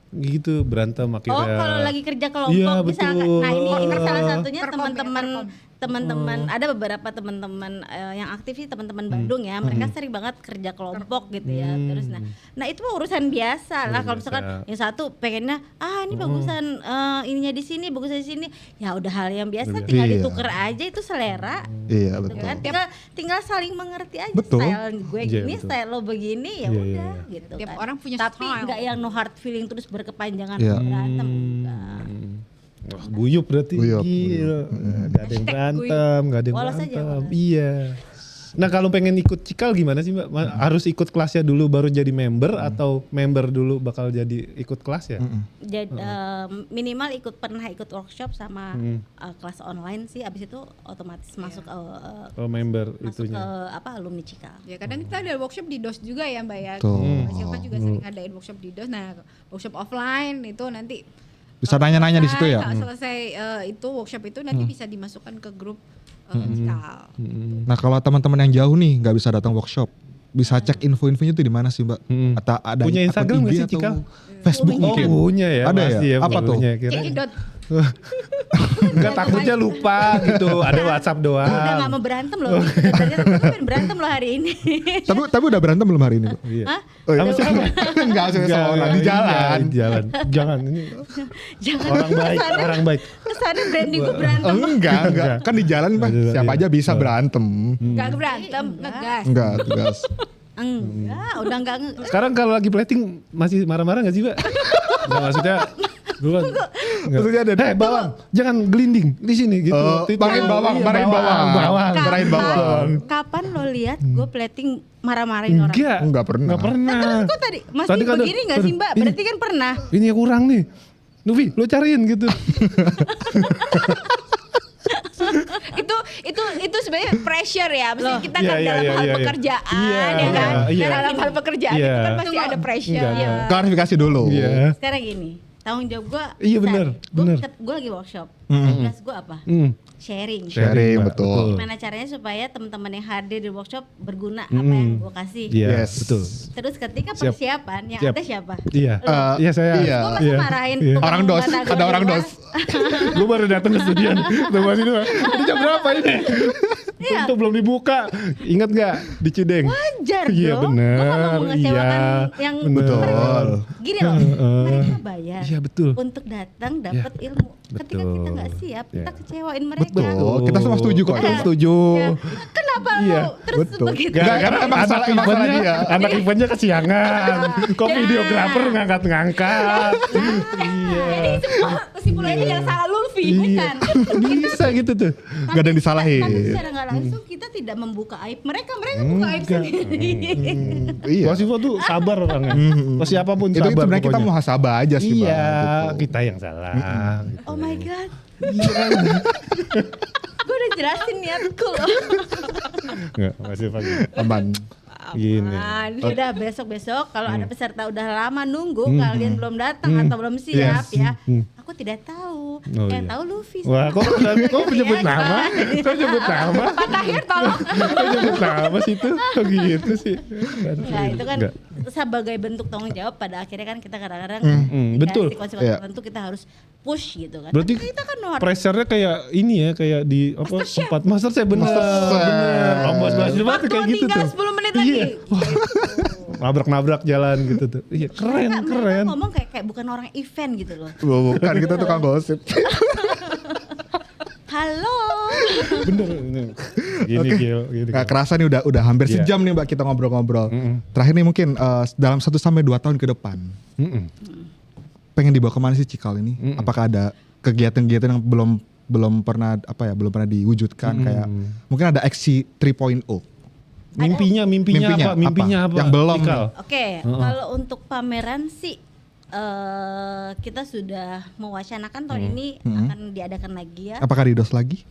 Gitu berantem akhirnya. Oh kalau lagi kerja kelompok Iya, misalkan. betul. Nah ini salah satunya Perkom ya, teman-teman ada beberapa teman-teman yang aktif sih teman-teman Bandung ya. Mereka sering banget kerja kelompok gitu ya. Terus nah itu mah urusan biasa lah. Kalau misalkan yang satu pengennya ini bagusan ininya di sini, bagusan di sini. Ya udah hal yang biasa tinggal Iya. dituker aja itu selera. Iya Gitu betul. kan? Tinggal saling mengerti aja. Betul. Style gue Iya, gini, betul. style lo begini ya Iya, udah iya. gitu Tiap kan. orang punya Tapi style. nggak yang no hard feeling terus berkepanjangan Iya. berantem. Enggak. Wah, guyup berarti. Guyup, Gila. Gak ada yang Hashtag berantem, gak ada yang Polos aja, berantem. polos. Iya. Nah kalau pengen ikut cikal gimana sih Mbak? Harus ikut kelasnya dulu baru jadi member atau member dulu bakal jadi ikut kelas ya? Jadi minimal pernah ikut workshop sama kelas online sih. Abis itu otomatis masuk Oh member masuk itunya. ke alumni Cikal. Ya kadang kita ada workshop di DOS juga ya Mbak ya. Tuh. Mbak Silva juga sering ngadain workshop di DOS. Nah workshop offline itu nanti Bisa nanya-nanya di situ ya. Selesai itu workshop itu nanti bisa dimasukkan ke grup Cikal. Nah kalau teman-teman yang jauh nih nggak bisa datang workshop, bisa cek info-infonya tuh di mana sih Mbak? Atau ada Punya akun Instagram nggak IG sih, atau Cikal? Facebook Oh mungkin? punya ya. Ada pasti ya? Apa tuh? punya, kira. Cekidot. Enggak takutnya lupa gitu. Ada WhatsApp Udah doang. nggak mau berantem loh. Ternyata aku pengen berantem loh hari ini. Tapi udah berantem belum hari ini, Mbak? Iya. Hah? Oh, iya. Sama siapa? Enggak, seorang di jalan. Iya, di jalan. Jangan ini Jangan orang baik, orang baik. kesannya branding gue berantem. Enggak. Kan di jalan Pak, siapa aja bisa berantem. Gak berantem, ngegas. Enggak, tegas. Enggak, udah enggak Sekarang kalau lagi plating masih marah-marah gak sih Mbak? Nggak, maksudnya dulu kan. Maksudnya ada Bawang, jangan gelinding di sini gitu. Itu- marahin bawang, Iya, marahin bawang. bawang. Marahin bawang. Kapan lo lihat gue plating marah-marahin orang? Enggak pernah. Enggak pernah. Terus kok tadi masih Tadi kan begini nggak sih Mbak? ini- Berarti kan pernah. Ini yang kurang nih. Nufi, lo cariin gitu. itu sebenarnya pressure ya. Mesti kita Iya, kan iya, dalam iya, hal iya. pekerjaan Iya, ya kan. iya. Dalam hal pekerjaan Iya. itu kan pasti ada pressure. Enggak. Klarifikasi dulu. Iya. Sekarang gini, tanggung jawab gue. Iya, benar, benar. Gue lagi workshop. Tugas gue apa? Sharing. Sharing, Mbak, betul. Gimana caranya supaya teman-teman yang hadir di workshop berguna apa yang gue kasih. Iya, Yes. betul. Terus ketika Siap. persiapan yang Siap. ada siapa? Iya. Iya saya. iya. Gue masa Iya. marahin Iya. tukang Orang dos, batagor ada di orang luar. dos. Gue baru datang ke studio nih. Tunggu sini Mbak. Ini jam berapa ini? Iya. Itu belum dibuka. Ingat gak di Cideng? Wajar Iya, dong. bener. Gue gak mau mengecewakan Iya, yang betul. mereka- Gini loh, mereka bayar Iya, betul. untuk datang dapat ilmu. Ketika betul. kita nggak siap, kita Iya. kecewain mereka. Betul. Kita semua setuju kok. Betul, setuju. Ya, kenapa Iya, lu terus betul. begitu? Nggak, karena emang anak salah- emang salah eventnya, dia. anak eventnya kesiangan. Kok Ya. videografer ngangkat-ngangkat. Iya. Jadi semua kesimpulannya yang salah Lutfi. Iya. Bisa gitu tuh. Gak ada yang disalahin. Tapi secara nggak langsung kita tidak membuka aib mereka buka aib sendiri. Iya. Mas Ivo tuh sabar orangnya. Pas siapapun Itu sabar sebenarnya kita pokoknya. muhasabah aja sih, Iya, Bang. Gitu. kita yang salah. gitu. Oh my god, Iya. gue udah jelasin niatku loh. Enggak, masih pagi. Aman. Gini. Udah besok-besok kalau ada peserta udah lama nunggu kalian belum datang atau belum siap ya. Aku tidak tahu. Yang tahu Luffy. Wah, kok menyebut nama? Kok nyebut nama? Pak Tahir tolong. Kok nyebut nama sih itu? Kok gitu sih? Nah, itu kan sebagai bentuk tanggung jawab pada akhirnya kan kita kadang-kadang betul. konsekuensi tertentu kita harus push gitu kan. Berarti kita kan pressure-nya kayak ini ya, kayak di apa tempat master saya bener. Lomba banget Waktu kayak gitu tinggal tuh. 10 menit lagi. Iya. Nabrak-nabrak jalan gitu tuh. Iya, keren. Mereka ngomong kayak bukan orang event gitu loh. Bukan, kita tukang gosip. Halo. Bener. Gini Gil. Gak kerasa nih udah hampir sejam nih Mbak kita ngobrol-ngobrol. Terakhir nih mungkin dalam 1 sampai 2 tahun ke depan. Pengen dibawa kemana sih Cikal ini? Apakah ada kegiatan-kegiatan yang belum pernah diwujudkan kayak mungkin ada Aksi 3.0. Mimpinya apa? Yang belum. Oke, kalau untuk pameran sih kita sudah mewacanakan tahun ini akan diadakan lagi ya. Apakah di DOS lagi?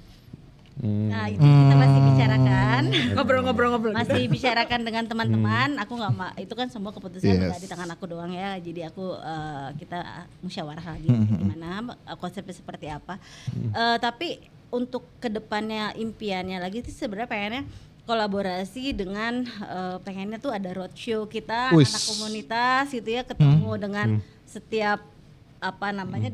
Nah itu kita masih bicarakan, Ngobrol-ngobrol. masih bicarakan dengan teman-teman. Aku nggak itu kan semua keputusan udah di tangan aku doang ya. Jadi aku kita musyawarah lagi gimana konsepnya seperti apa. Tapi untuk kedepannya impiannya lagi sih sebenarnya pengennya kolaborasi dengan pengennya tuh ada roadshow kita anak komunitas gitu ya, ketemu dengan setiap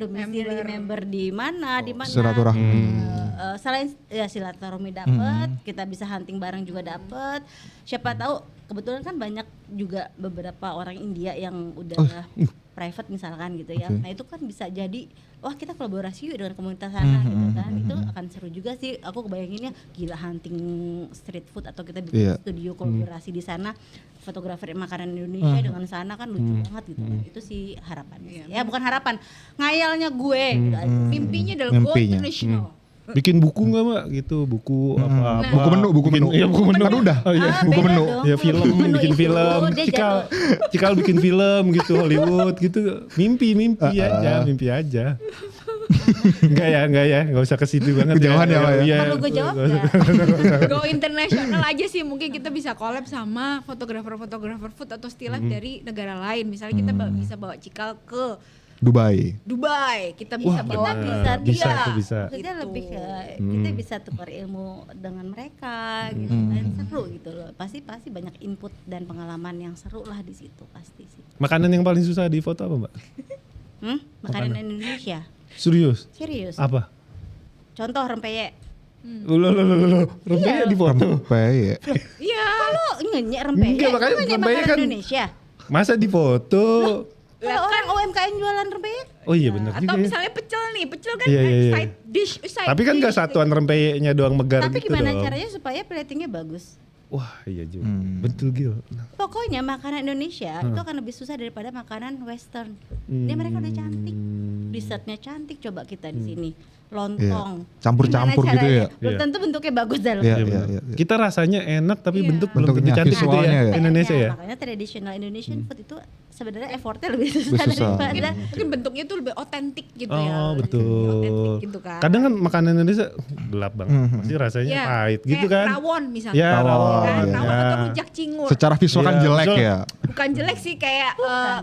domisili member di mana silaturahmi. Selain ya silaturahmi dapat, kita bisa hunting bareng juga dapat. Siapa tahu kebetulan kan banyak juga beberapa orang India yang udah private misalkan gitu ya. Nah itu kan bisa jadi wah kita kolaborasi yuk dengan komunitas sana gitu kan. Itu akan seru juga sih. Aku kebayanginnya gila hunting street food atau kita bikin studio kolaborasi di sana. Fotografer makanan Indonesia dengan sana kan lucu banget gitu kan. Itu sih harapannya. Ya bukan harapan, ngayalnya gue gitu aja. Mimpinya adalah go international. Bikin buku nggak Mbak gitu, buku apa? Buku menu. Iya buku menu. Kan udah. Oh, iya. Buku menu. Ya film, bikin film. Cikal bikin film gitu Hollywood gitu. Mimpi aja. Enggak usah ke situ banget. Kejauhan ya Pak ya. Perlu gue jawab ya. Go international aja sih, mungkin kita bisa collab sama fotografer food atau still life dari negara lain. Misalnya kita bisa bawa Cikal ke Dubai, kita bisa bawa bisa. Maksudnya lebih ke kita bisa tukar ilmu dengan mereka gitu kan, seru gitu loh. Pasti banyak input dan pengalaman yang seru lah di situ pasti sih. Makanan yang paling susah di foto apa Mbak? Makanan Indonesia. Serius? Apa? Contoh rempeyek. Loh, rempeyek di foto. Rempeyek. Iya. Kalau ngenyek rempeyek, Enggak, makanya rempeyek kan Indonesia. Masa di foto? Kalau orang UMKM jualan rempeyek? Oh iya benar juga. Atau Ya. misalnya pecel kan Iya. side dish. Tapi kan nggak satuan rempeyeknya doang megar Tapi gitu gimana dong. caranya supaya platingnya bagus? Wah iya juga. Betul Gil. Pokoknya makanan Indonesia itu akan lebih susah daripada makanan Western. Ini mereka udah cantik, dessertnya cantik. Coba kita di sini lontong, Campur-campur gimana gitu ya. caranya? Belum tentu bentuknya bagus dan Iya. Kita rasanya enak tapi bentuk belum Bentuknya, tentu cantik gitu visualnya ya. ya. Indonesia ya. Makanya traditional Indonesian food itu sebenarnya effortnya lebih susah susah. daripada mungkin bentuknya tuh lebih otentik gitu ya. Oh Lebih betul. otentik gitu kan. Kadang kan makanan Indonesia gelap banget. Pasti rasanya Iya, pahit gitu kayak kan. rawon misalnya. Ya, rawon. Kan, Iya. rawon atau rujak cingur. Secara visual kan Iya, jelek betul. ya. Bukan jelek sih kayak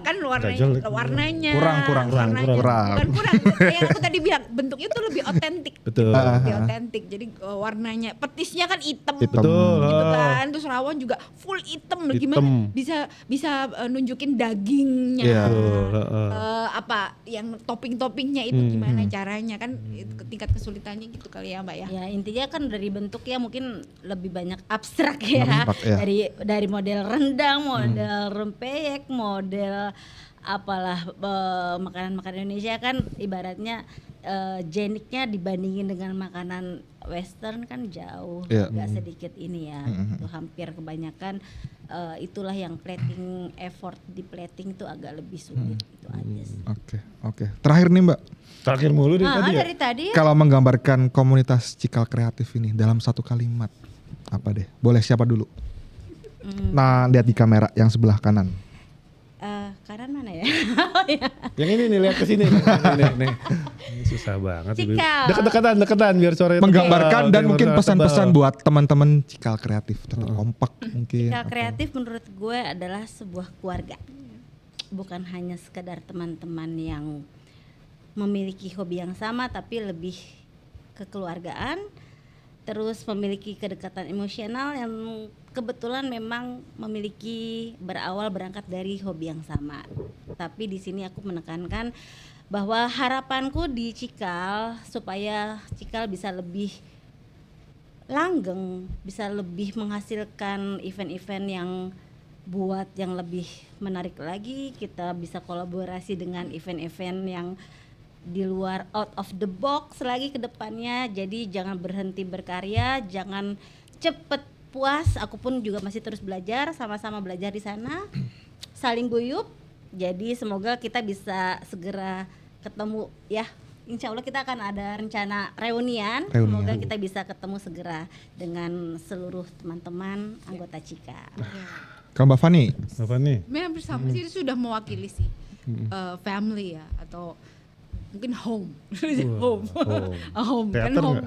kan Nggak jelek. warnanya. Kurang. Bukan kurang. Kayak aku tadi bilang bentuknya tuh lebih otentik. Betul. Lebih otentik. Jadi warnanya petisnya kan hitam. Hitam. Betul. Gitu kan. Terus rawon juga full hitam. Gimana bisa nunjukin dagingnya. Iya. Apa yang topping-toppingnya itu gimana caranya kan itu tingkat kesulitannya gitu kali ya Mbak ya. ya intinya kan dari bentuk ya mungkin lebih banyak abstrak ya. Abstrak, ya. Dari model rendang, model rempeyek, model apalah makanan-makanan Indonesia kan ibaratnya jeniknya dibandingin dengan makanan Western kan jauh, nggak sedikit ini ya, itu hampir kebanyakan itulah yang plating effort di plating itu agak lebih sulit itu aja sih. Oke. Terakhir nih Mbak, Terakhir mulu deh tadi ya. Dari tadi ya. kalau menggambarkan komunitas Cikal Kreatif ini dalam satu kalimat apa deh? Boleh siapa dulu? Nah lihat di kamera yang sebelah kanan. kanan mana ya? Yang ini nih, lihat ke sini nih. Ini susah banget. Cikal. Deketan biar sore Menggambarkan dan mungkin pesan-pesan buat teman-teman Cikal Kreatif tetap kompak mungkin. Cikal Kreatif menurut gue adalah sebuah keluarga. Bukan hanya sekedar teman-teman yang memiliki hobi yang sama, tapi lebih kekeluargaan, terus memiliki kedekatan emosional yang kebetulan memang memiliki berangkat dari hobi yang sama. Tapi di sini aku menekankan bahwa harapanku di Cikal supaya Cikal bisa lebih langgeng, bisa lebih menghasilkan event-event yang buat yang lebih menarik lagi. Kita bisa kolaborasi dengan event-event yang di luar out of the box lagi ke depannya. Jadi jangan berhenti berkarya, jangan cepet puas. Aku pun juga masih terus belajar, sama-sama belajar di sana, saling guyup. Jadi semoga kita bisa segera ketemu ya. Insya Allah kita akan ada rencana reunian. Semoga kita bisa ketemu segera dengan seluruh teman-teman anggota Cikal. Kalau Mbak Fani? Hampir sama sih, sudah mewakili sih family ya, atau mungkin home. Home kan home.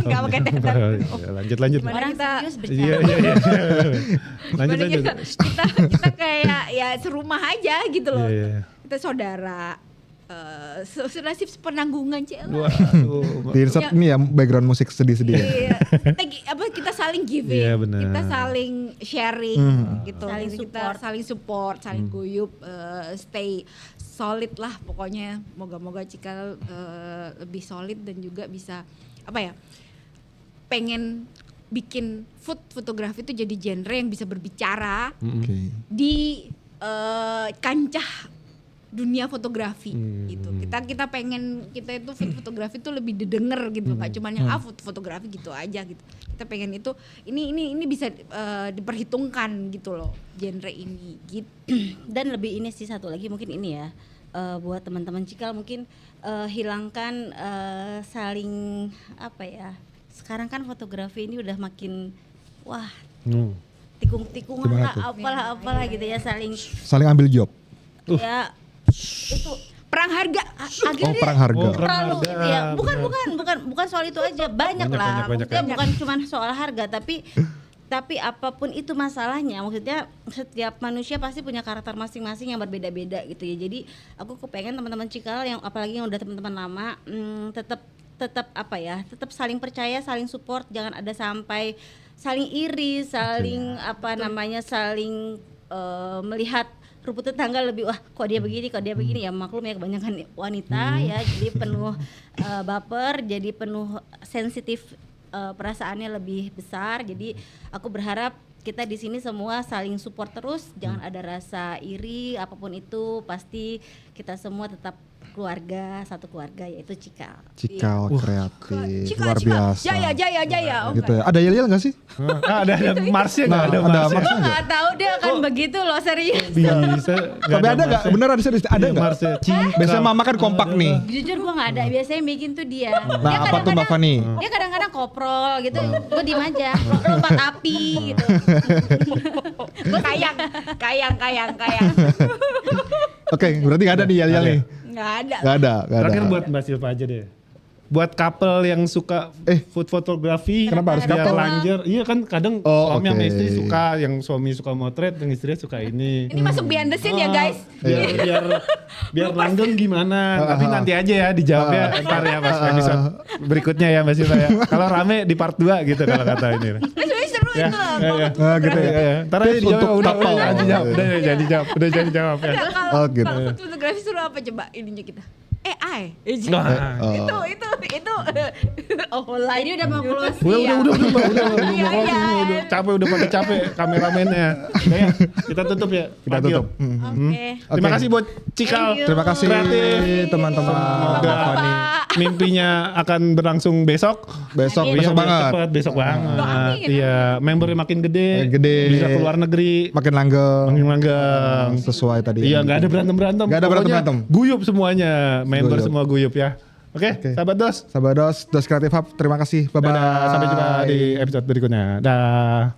Enggak pakai teater. Lanjut. Orang serius bercanda. Iya. Lanjut. Kita kayak ya serumah aja gitu loh. Iya. Kita saudara. Senasib sepenanggungan Diinsert ini ya background musik sedih-sedih. Iya. Kita saling giving, iya, kita saling sharing gitu. Saling support, saling guyup, stay solid lah pokoknya. Moga-moga Cikal lebih solid dan juga bisa pengen bikin fotografi itu jadi genre yang bisa berbicara di kancah dunia fotografi gitu. Kita pengen kita itu fotografi itu lebih didengar gitu, nggak cuma yang fotografi gitu aja gitu. Kita pengen itu ini bisa diperhitungkan gitu loh genre ini gitu. Dan lebih ini sih satu lagi mungkin ini ya, buat teman-teman Cikal mungkin hilangkan saling sekarang kan fotografi ini udah makin tikung-tikungan lah apalah gitu ya, saling ambil job. Ya itu perang harga perang harga. Terlalu gitu ya. Bukan soal itu aja, banyak lah. Maksudnya bukan cuma soal harga, tapi apapun itu masalahnya, maksudnya setiap manusia pasti punya karakter masing-masing yang berbeda-beda gitu ya. Jadi aku kepengen teman-teman Cikal yang apalagi yang udah teman-teman lama tetap saling percaya, saling support, jangan ada sampai saling iri, saling saling melihat rumput tetangga lebih kok dia begini ya, maklum ya kebanyakan wanita ya, jadi penuh baper, jadi penuh sensitif, perasaannya lebih besar. Jadi aku berharap kita di sini semua saling support terus, jangan ada rasa iri, apapun itu pasti kita semua tetap keluarga, satu keluarga, yaitu Cikal Kreatif. Luar biasa. Jaya. Gitu ya. Ada yel-yel enggak sih? Ada Marsnya enggak? Ada Marsnya. Gue enggak tahu dia akan begitu loh, serius. Bisa. Tapi ada enggak? Beneran serius ada enggak? Biasanya mama kan kompak nih. Jujur gue enggak ada, biasanya bikin tuh dia. Nah, apa tuh Mbak Fani? Dia kadang-kadang koprol gitu, gue diem aja, lompat api gitu. Gue kayang. Oke, berarti enggak ada nih yel-yel nih. Nggak ada. Terakhir buat Mbak Silva aja deh. Buat couple yang suka food photography, kenapa harus couple? Lanjur, iya kan kadang suami sama istri suka, yang suami suka motret, yang istri suka ini. Ini masuk behind the scene ya guys. Biar langgeng gimana? Tapi nanti aja ya dijawabnya ntar ya pas episode berikutnya ya Mbak Silva ya. Kalau rame di part 2 gitu kalau kata ini. Sebenarnya seru itu loh. Gitu ya. Ntar aja dijawab, udah jadi jawab ya. Kalau fotografi suruh apa coba ininya kita? AI. Itu. Ini udah mau close. Udah capek, udah pada capek kameramennya. Ya, kita tutup ya. Kita tutup. Terima kasih buat Cikal. Terima kasih teman-teman. Semoga mimpinya akan berlangsung besok banget. Besok banget. Iya, membernya makin gede. Bisa keluar negeri. Makin langgeng. Sesuai tadi. Iya, nggak ada berantem. Guyup semuanya. Member semua guyup ya. Oke, sahabat dos. Dos Kreatif Hub, terima kasih. Bye-bye. Sampai jumpa di episode berikutnya. Dah.